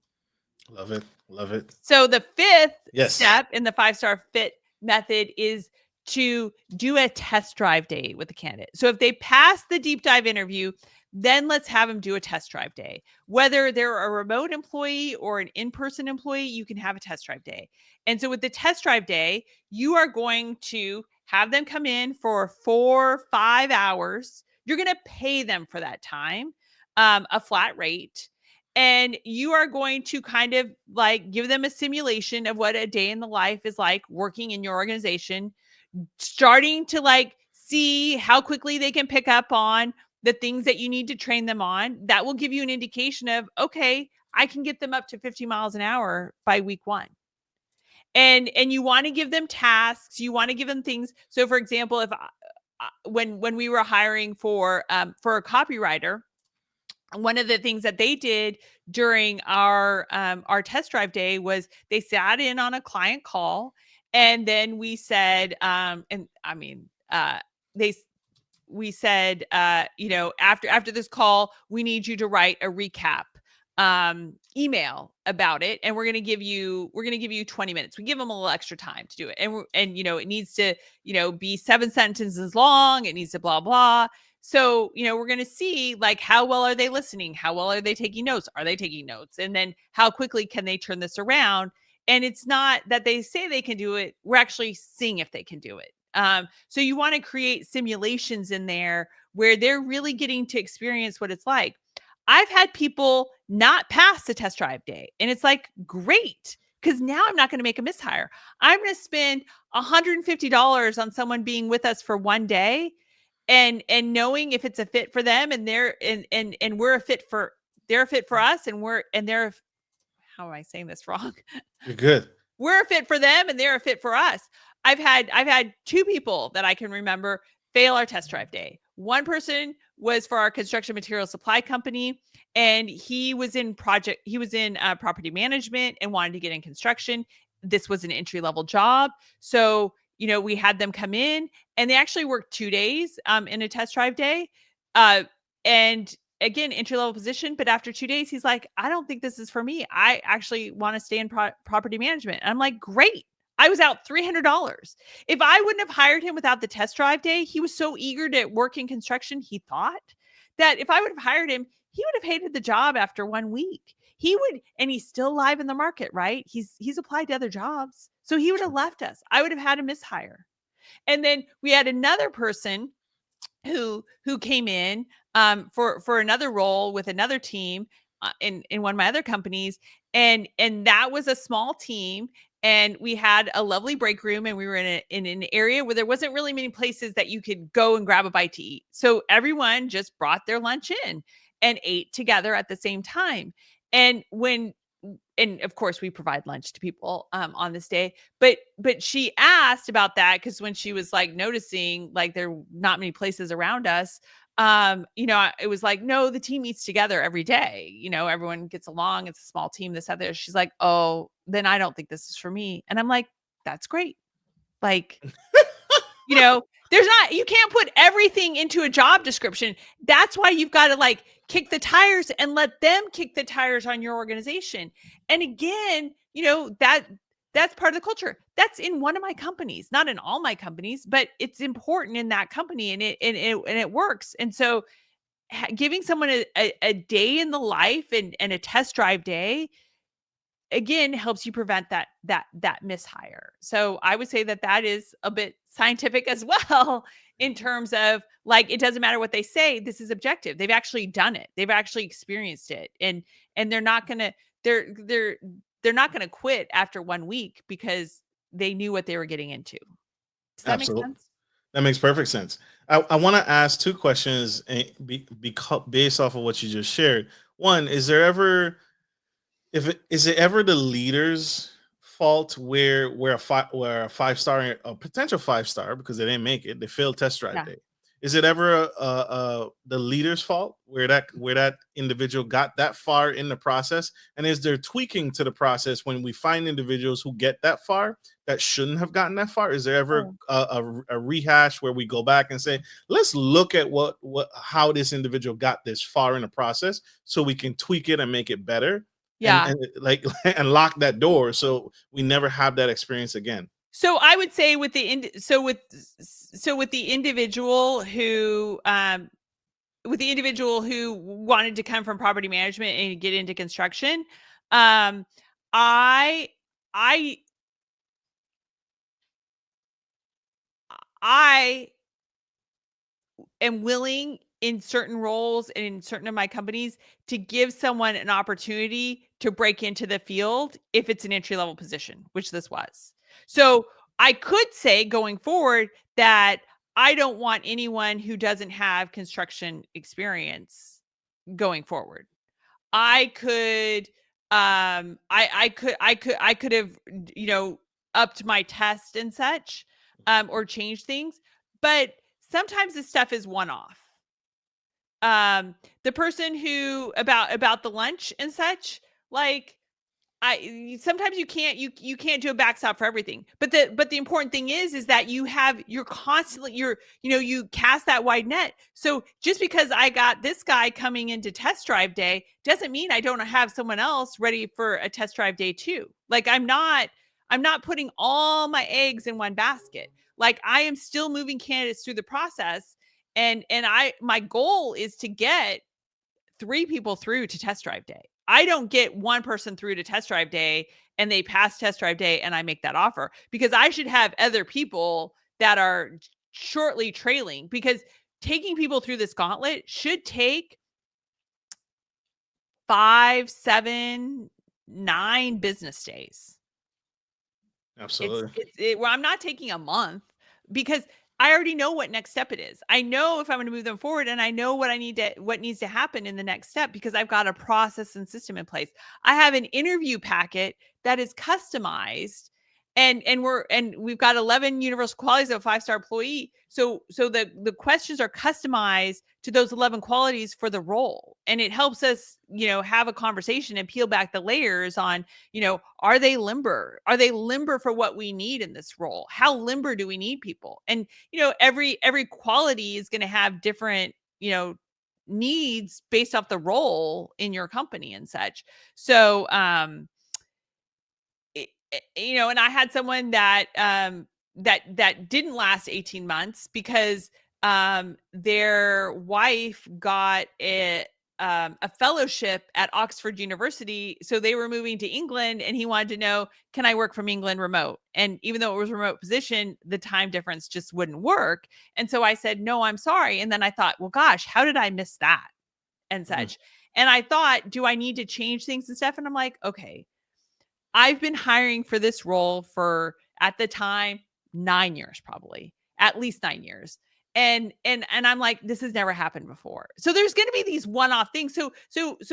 Love it. Love it. So the 5th step in the 5-star fit method is to do a test drive day with the candidate. So if they pass the deep dive interview, then let's have them do a test drive day. Whether they're a remote employee or an in-person employee, you can have a test drive day. And so with the test drive day, you are going to have them come in for 4, 5 hours. You're going to pay them for that time, a flat rate. And you are going to kind of like give them a simulation of what a day in the life is like working in your organization, starting to like see how quickly they can pick up on the things that you need to train them on. That will give you an indication of, okay, I can get them up to 50 miles an hour by week 1. And you want to give them tasks. You want to give them things. So for example, if when we were hiring for a copywriter, one of the things that they did during our test drive day was they sat in on a client call, and then we said, we said, after this call, we need you to write a recap email about it, and we're going to give you 20 minutes. We give them a little extra time to do it, and it needs to be 7 sentences long. It needs to blah blah. So, we're going to see like how well are they listening? How well are they taking notes? Are they taking notes? And then how quickly can they turn this around? And it's not that they say they can do it. We're actually seeing if they can do it. So you want to create simulations in there where they're really getting to experience what it's like. I've had people not pass the test drive day, and it's like, great, because now I'm not going to make a mishire. I'm going to spend $150 on someone being with us for one day, and knowing if it's a fit for them, and we're a fit for, they're a fit for us, and they're, how am I saying this wrong? You're good. We're a fit for them and they're a fit for us. I've had two people that I can remember fail our test drive day. One person was for our construction material supply company, and he was in property management and wanted to get in construction. This was an entry level job. So, we had them come in, and they actually worked 2 days in a test drive day. And again, entry level position. But after 2 days, he's like, I don't think this is for me. I actually want to stay in property management. And I'm like, great. I was out $300. If I wouldn't have hired him without the test drive day, he was so eager to work in construction. He thought that if I would have hired him, he would have hated the job after 1 week. He would, and he's still live in the market, right? He's applied to other jobs. So he would have left us. I would have had a mishire. And then we had another person who came in for another role with another team in one of my other companies, and that was a small team, and we had a lovely break room, and we were in an area where there wasn't really many places that you could go and grab a bite to eat. So everyone just brought their lunch in and ate together at the same time. And of course we provide lunch to people on this day, but she asked about that because when she was like noticing like there were not many places around us, it was like, no, the team eats together every day, everyone gets along, it's a small team, this other. She's like, oh, then I don't think this is for me. And I'm like, that's great. Like, you can't put everything into a job description. That's why you've got to like kick the tires and let them kick the tires on your organization. And again, that's part of the culture. That's in one of my companies, not in all my companies, but it's important in that company, and it works. And so giving someone a day in the life and a test drive day, again, helps you prevent that mishire. So I would say that is a bit scientific as well, in terms of like, it doesn't matter what they say. This is objective. They've actually done it. They've actually experienced it. And they're not going to, they're not going to quit after 1 week because they knew what they were getting into. Does that make sense? That makes perfect sense. I want to ask two questions based off of what you just shared. One, is it ever the leader's fault where a 5-star, a potential 5-star, because they didn't make it, they failed test drive day? Is it ever the leader's fault where that individual got that far in the process? And is there tweaking to the process when we find individuals who get that far that shouldn't have gotten that far? Is there ever a rehash where we go back and say, let's look at how this individual got this far in the process so we can tweak it and make it better? Yeah. And lock that door so we never have that experience again. So I would say with the individual who wanted to come from property management and get into construction, I am willing in certain roles and in certain of my companies to give someone an opportunity to break into the field if it's an entry level position, which this was. So I could say going forward that I don't want anyone who doesn't have construction experience going forward. I could have, upped my test and such, or changed things, but sometimes this stuff is one-off. The person who about the lunch and such, like, sometimes you can't do a backstop for everything, but the important thing is that you're constantly, you cast that wide net. So just because I got this guy coming into test drive day doesn't mean I don't have someone else ready for a test drive day too. Like, I'm not putting all my eggs in one basket. Like, I am still moving candidates through the process, and my goal is to get 3 people through to test drive day. I don't get one person through to test drive day and they pass test drive day and I make that offer, because I should have other people that are shortly trailing, because taking people through this gauntlet should take 5, 7, 9 business days. Absolutely. Well, I'm not taking a month, because I already know what next step it is. I know if I'm going to move them forward, and I know what needs to happen in the next step, because I've got a process and system in place. I have an interview packet that is customized, and we've got 11 universal qualities of a 5-star employee. So the questions are customized to those 11 qualities for the role, and it helps us, have a conversation and peel back the layers on, are they limber? Are they limber for what we need in this role? How limber do we need people? And, every quality is going to have different, needs based off the role in your company and such. So, and I had someone that, that didn't last 18 months because, their wife got a fellowship at Oxford University. So they were moving to England, and he wanted to know, can I work from England remote? And even though it was a remote position, the time difference just wouldn't work. And so I said, no, I'm sorry. And then I thought, well, gosh, how did I miss that? And such. And I thought, do I need to change things and stuff? And I'm like, okay, I've been hiring for this role for, at the time, 9 years, probably at least 9 years. And I'm like, this has never happened before. So there's going to be these one-off things. So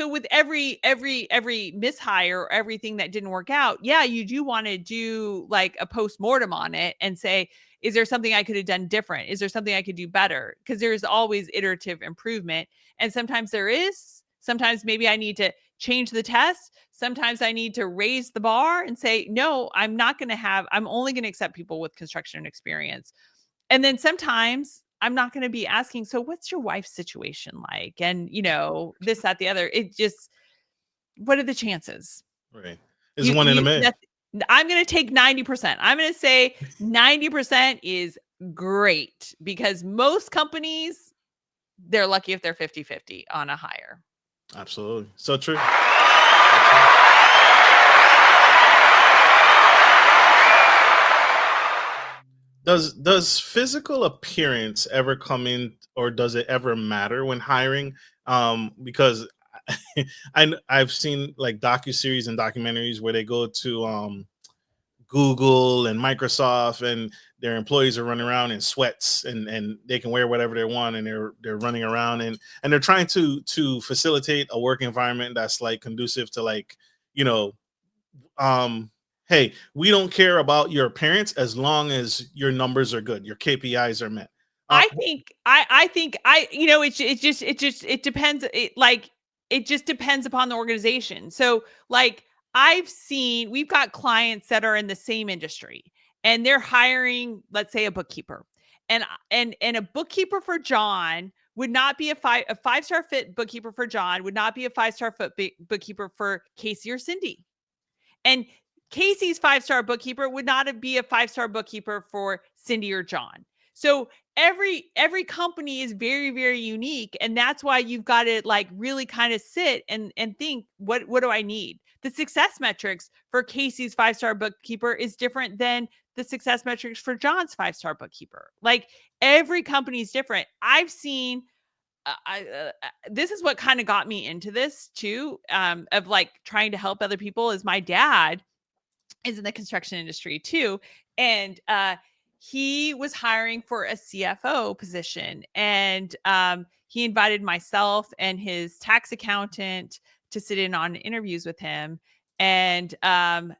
with every mishire or everything that didn't work out, yeah, you do want to do like a post-mortem on it and say, is there something I could have done different? Is there something I could do better? Because there's always iterative improvement. And sometimes there is. Sometimes maybe I need to change the test. Sometimes I need to raise the bar and say, no, I'm only going to accept people with construction experience. And then sometimes I'm not going to be asking, so what's your wife's situation like? And, this, that, the other. It just, what are the chances? Right. It's one in a million. I'm going to take 90%. I'm going to say 90% is great, because most companies, they're lucky if they're 50-50 on a hire. Absolutely. So true. Does physical appearance ever come in, or does it ever matter when hiring? Because I've seen like docuseries and documentaries where they go to Google and Microsoft, and their employees are running around in sweats, and they can wear whatever they want, and they're running around, and they're trying to facilitate a work environment that's like conducive to, like, um hey, we don't care about your appearance as long as your numbers are good, your KPIs are met. uh, I think it depends. It just depends upon the organization. So like we've got clients that are in the same industry, and they're hiring, let's say, a bookkeeper, and a bookkeeper for John would not be a 5-star fit bookkeeper for John would not be a 5-star fit bookkeeper for Casey or Cindy. And Casey's 5-star bookkeeper would not be a 5-star bookkeeper for Cindy or John. So every company is very, very unique. And that's why you've got to like really kind of sit and think, what do I need? The success metrics for Casey's 5-star bookkeeper is different than the success metrics for John's 5-star bookkeeper. Like, every company is different. I've seen this is what kind of got me into this too, of like trying to help other people, is my dad is in the construction industry too. And he was hiring for a CFO position, and he invited myself and his tax accountant to sit in on interviews with him. And a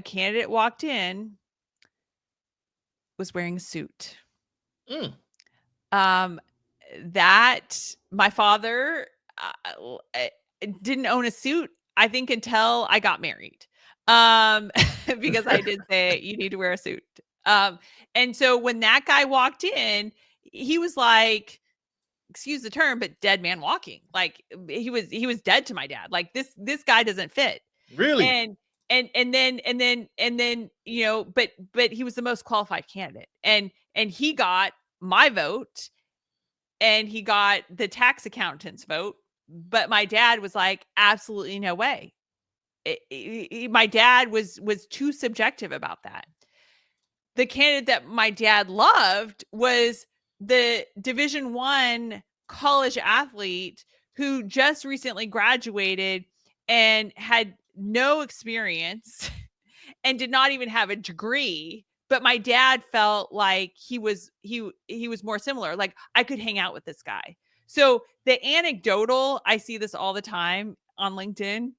candidate walked in, was wearing a suit. mm, That my father didn't own a suit, I think, until I got married. Because I did say, you need to wear a suit. And so when that guy walked in, he was like, excuse the term, but dead man walking. Like, he was dead to my dad. Like, this guy doesn't fit. really? And then, but he was the most qualified candidate. And he got my vote, and he got the tax accountant's vote. But my dad was like, absolutely no way. My dad was too subjective about that. the candidate that my dad loved was the Division 1 college athlete who just recently graduated and had no experience and did not even have a degree. But my dad felt like he was more similar. Like I could hang out with this guy. So the anecdotal, I see this all the time on LinkedIn.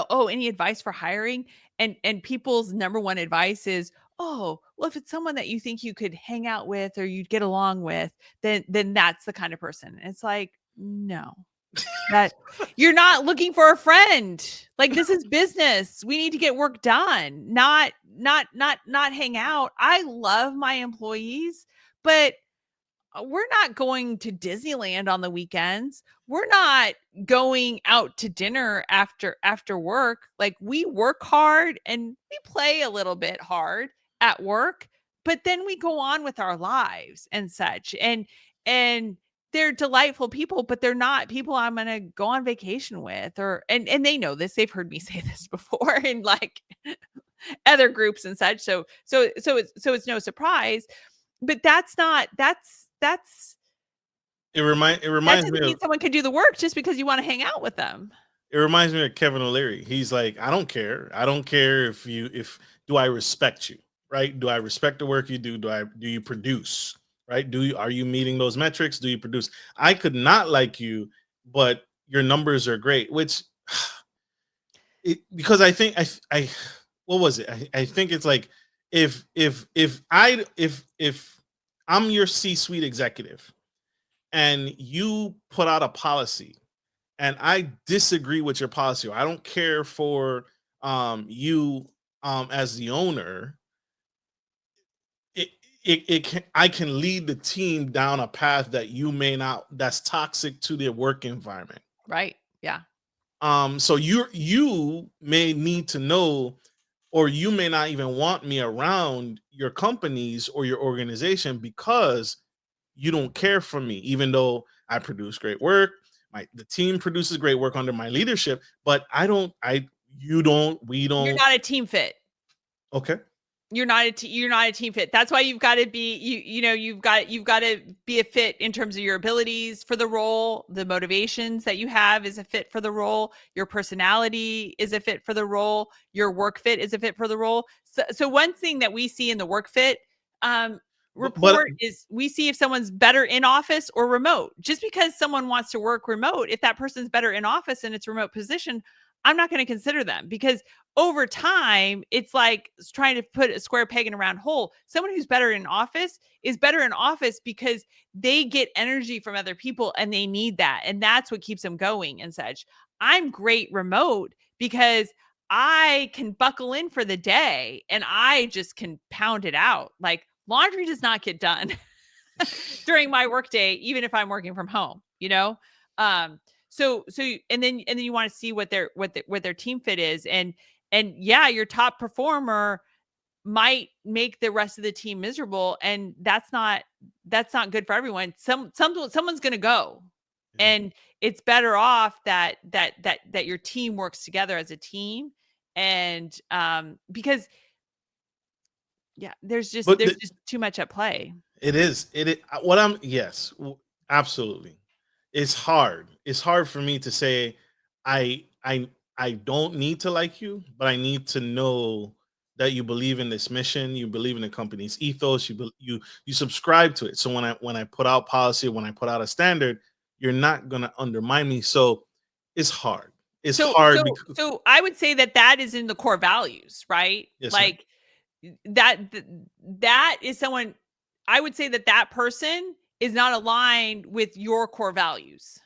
Oh, any advice for hiring? And people's number one advice is, oh, well, if it's someone that you think you could hang out with or you'd get along with, then that's the kind of person. And it's like, no, that you're not looking for a friend. Like this is business. We need to get work done, not hang out. I love my employees, but we're not going to Disneyland on the weekends. We're not going out to dinner after work. Like we work hard and we play a little bit hard at work, but then we go on with our lives and such. And they're delightful people, but they're not people I'm going to go on vacation with and they know this. They've heard me say this before in like other groups and such. So it's no surprise, but that's It that reminds doesn't me mean of someone can do the work just because you want to hang out with them. it reminds me of Kevin O'Leary. He's like, I don't care. I don't care if do I respect you, right? Do I respect the work you do? Do you produce, right? Are you meeting those metrics? Do you produce? I could not like you, but your numbers are great. Which because I think I what was it? I think it's like if I'm your C-suite executive and you put out a policy and I disagree with your policy, or I don't care for you as the owner, it, it can I can lead the team down a path that you may not that's toxic to their work environment. Right. Yeah. So you may need to know, or you may not even want me around your companies or your organization because you don't care for me, even though I produce great work. The team produces great work under my leadership, but we You're don't. not a team fit. Okay. You're not a team fit. That's why you've got to be you've got to be a fit in terms of your abilities for the role, the motivations that you have is a fit for the role, your personality is a fit for the role, your work fit is a fit for the role. So one thing that we see in the work fit But report is we see if someone's better in office or remote. Just because someone wants to work remote, if that person's better in office and it's remote position, I'm not going to consider them because over time, it's like trying to put a square peg in a round hole. Someone who's better in office is better in office because they get energy from other people and they need that. And that's what keeps them going and such. I'm great remote because I can buckle in for the day and I just can pound it out. Like laundry does not get done during my workday, even if I'm working from home. And then you want to see what their team fit is. And yeah, your top performer might make the rest of the team miserable. And that's not good for everyone. Someone's going to go, yeah. and it's better off that your team works together as a team. And because yeah, there's just too much at play. It is. What I'm. Yes, absolutely. It's hard. It's hard for me to say I I I don't need to like you, but I need to know that you believe in this mission, you believe in the company's ethos, you subscribe to it. So when I put out policy, when I put out a standard, you're not gonna undermine me. So it's hard. It's So hard so because so I would say that is in the core values, right? yes, ma'am. Like that is someone. I would say that person is not aligned with your core values,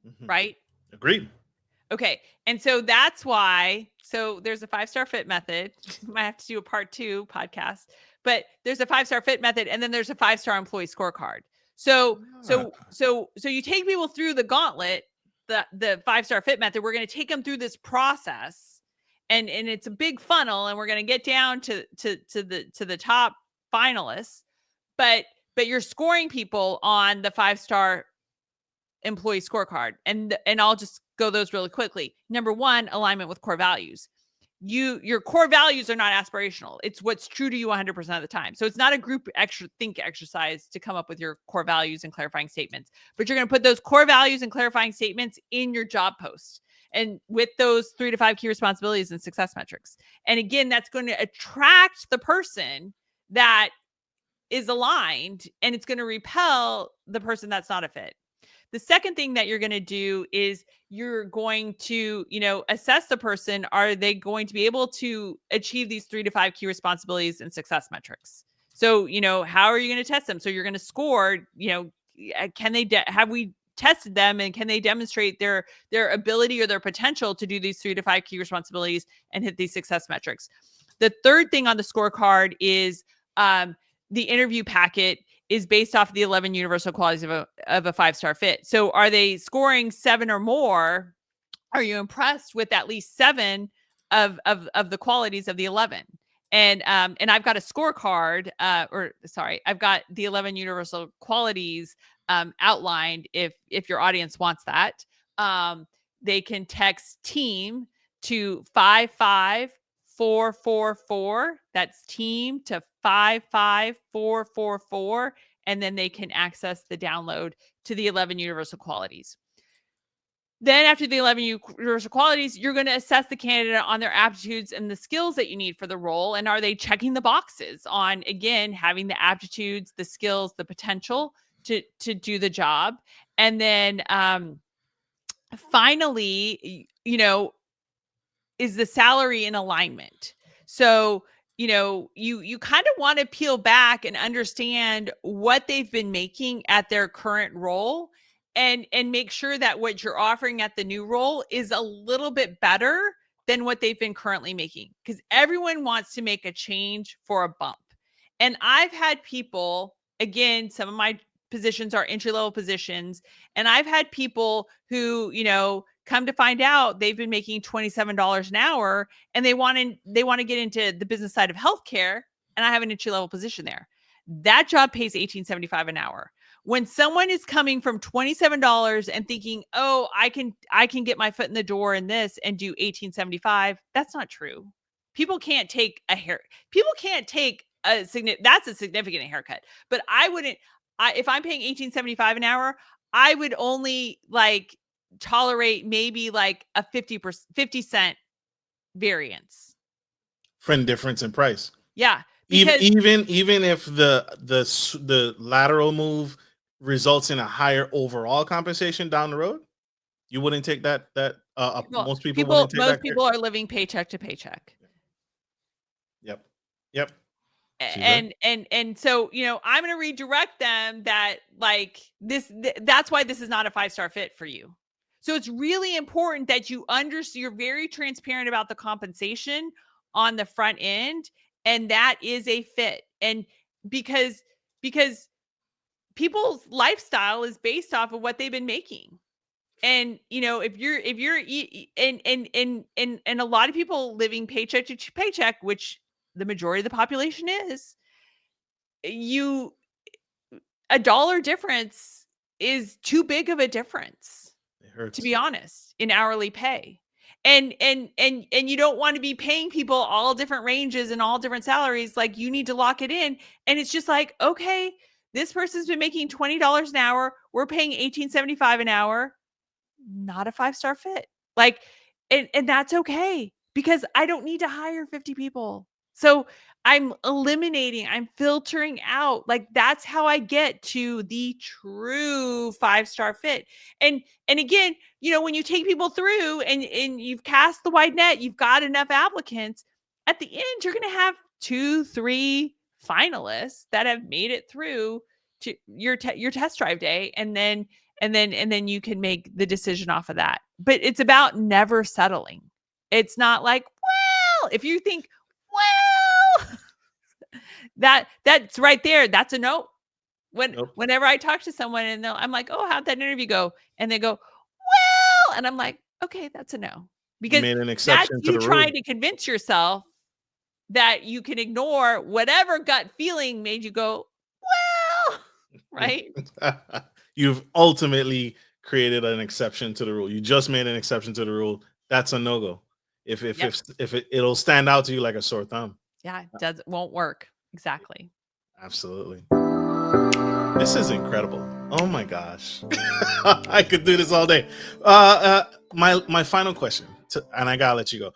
Mhm. right? Agreed. Okay. And so that's why, so there's a 5-star fit method. Might have to do a part 2 podcast, but there's a 5-star fit method and then there's a 5-star employee scorecard. So, Ah, you take people through the gauntlet, the 5-star fit method. We're going to take them through this process and it's a big funnel and we're going to get down to the top finalists, but you're scoring people on the 5-star employee scorecard. And I'll just go those really quickly. Number 1, alignment with core values. your core values are not aspirational. It's what's true to you 100% of the time. So it's not a group think exercise to come up with your core values and clarifying statements, but you're going to put those core values and clarifying statements in your job post, and with those 3 to 5 key responsibilities and success metrics. And again, that's going to attract the person that is aligned, and it's going to repel the person that's not a fit. The second thing that you're going to do is you're going to, assess the person. Are they going to be able to achieve these 3 to 5 key responsibilities and success metrics? So, how are you going to test them? So you're going to score, can they, have we tested them, and can they demonstrate their ability or their potential to do these 3 to 5 key responsibilities and hit these success metrics? The third thing on the scorecard is the interview packet is based off the 11 universal qualities of a 5-star fit. So are they scoring 7 or more? Are you impressed with at least 7 of the qualities of the 11? And I've got a scorecard, I've got the 11 universal qualities outlined. If your audience wants that, they can text team to 55444. That's team to 55444. And then they can access the download to the 11 universal qualities. Then after the 11 universal qualities, you're going to assess the candidate on their aptitudes and the skills that you need for the role. And are they checking the boxes on, again, having the aptitudes, the skills, the potential to do the job? And then finally, is the salary in alignment? So, you kind of want to peel back and understand what they've been making at their current role, and make sure that what you're offering at the new role is a little bit better than what they've been currently making, because everyone wants to make a change for a bump. And I've had people, again, some of my positions are entry-level positions, and I've had people who, come to find out they've been making $27 an hour, and they want to get into the business side of healthcare, and I have an entry-level position there. That job pays $18.75 an hour. When someone is coming from $27 and thinking, oh, I can get my foot in the door in this and do $18.75, that's not true. People can't take that's a significant haircut. But if I'm paying $18.75 an hour, I would only tolerate maybe a 50 cent variance. Friend difference in price. Yeah. Even if the lateral move results in a higher overall compensation down the road, you wouldn't take that. Most people are living paycheck to paycheck. Yep. And so, I'm going to redirect them that that's why this is not a 5-star fit for you. So it's really important that you understand, you're very transparent about the compensation on the front end, and that is a fit. And because people's lifestyle is based off of what they've been making. And, if you're and a lot of people living paycheck to paycheck, which the majority of the population is, a dollar difference is too big of a difference, to be honest, in hourly pay. And you don't want to be paying people all different ranges and all different salaries. You need to lock it in. And it's just okay, this person's been making $20 an hour. We're paying $18.75 an hour. Not a 5-star fit. And that's okay, because I don't need to hire 50 people. So I'm filtering out. That's how I get to the true 5-star fit. And again, when you take people through and you've cast the wide net, you've got enough applicants, at the end, you're going to have 2-3 finalists that have made it through to your test drive day. And then you can make the decision off of that. But it's about never settling. It's not if you think, that's right there, that's a no. Whenever I talk to someone and I'm like, oh, how'd that interview go? And they go, well, and I'm like, okay, that's a no. Because made an exception that's you trying to convince yourself that you can ignore whatever gut feeling made you go, well, right? You've ultimately created an exception to the rule. You just made an exception to the rule. That's a no-go. It'll stand out to you like a sore thumb. Yeah, won't work. Exactly. Absolutely. This is incredible. Oh my gosh. I could do this all day. My final question, and I gotta let you go.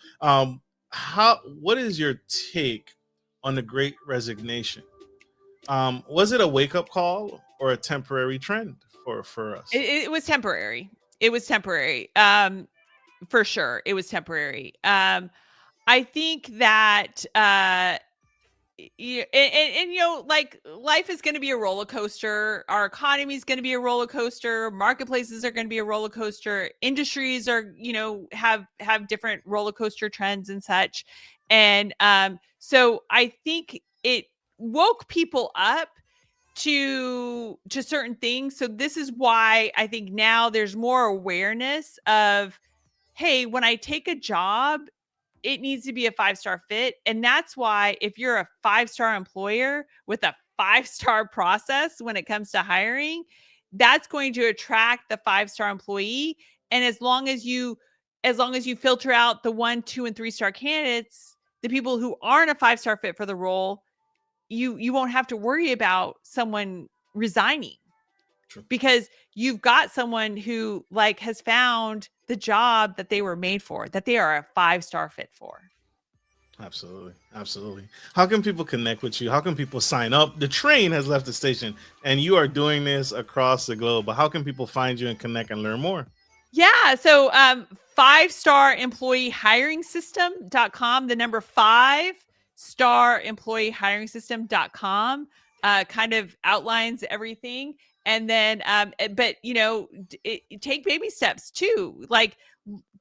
What is your take on the Great Resignation? Was it a wake-up call or a temporary trend for us? It was temporary. It was temporary. For sure. It was temporary. I think that like life is going to be a roller coaster. Our economy is going to be a roller coaster. Marketplaces are going to be a roller coaster. Industries are, have different roller coaster trends and such. And so I think it woke people up to certain things. So this is why I think now there's more awareness of, hey, when I take a job, it needs to be a 5-star fit. And that's why if you're a 5-star employer with a 5-star process when it comes to hiring, that's going to attract the 5-star employee. And as long as you filter out the 1, 2, and 3-star candidates, the people who aren't a 5-star fit for the role, you won't have to worry about someone resigning. True. Because you've got someone who has found the job that they were made for, that they are a 5-star fit for. Absolutely. How can people connect with you? How can people sign up? The train has left the station and you are doing this across the globe, but how can people find you and connect and learn more? Yeah. So 5staremployeehiringsystem.com, the number 5staremployeehiringsystem.com kind of outlines everything. And then, but take baby steps too. Like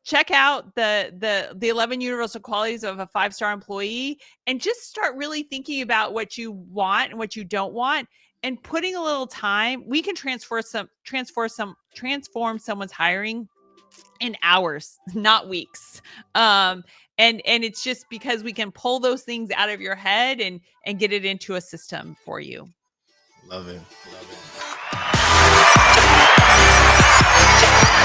check out the 11 universal qualities of a 5-star employee and just start really thinking about what you want and what you don't want, and putting a little time. We can transform someone's hiring in hours, not weeks. And it's just because we can pull those things out of your head and get it into a system for you. Love it.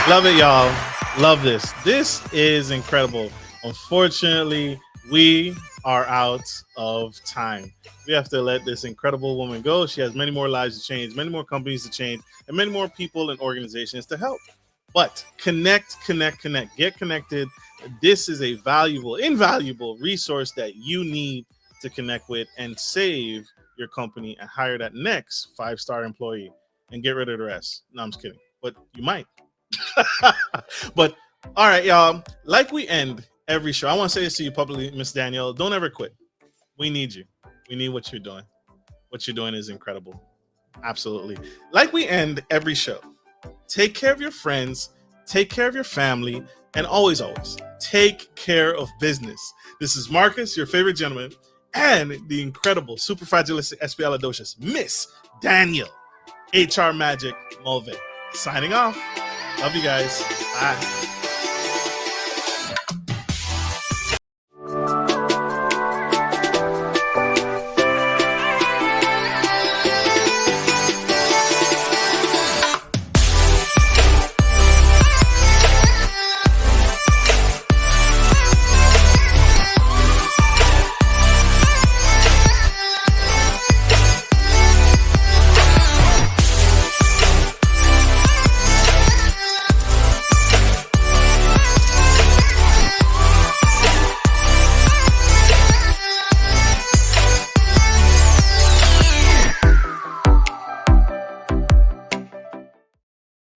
Love it, y'all. Love this. This is incredible. Unfortunately, we are out of time. We have to let this incredible woman go. She has many more lives to change, many more companies to change, and many more people and organizations to help. But connect, get connected. This is a invaluable resource that you need to connect with and save your company and hire that next 5-star employee and get rid of the rest. No, I'm just kidding, but you might. But all right, y'all, like we end every show, I want to say this to you publicly, Miss Danielle, don't ever quit. We need you. We need what you're doing. What you're doing is incredible. Absolutely. Like we end every show, take care of your friends, take care of your family, and always take care of business. This is Marcus, your favorite gentleman, and the incredible, superfragilistic, espialidocious Miss Danielle, HR Magic Mulvey, signing off. Love you guys. Bye.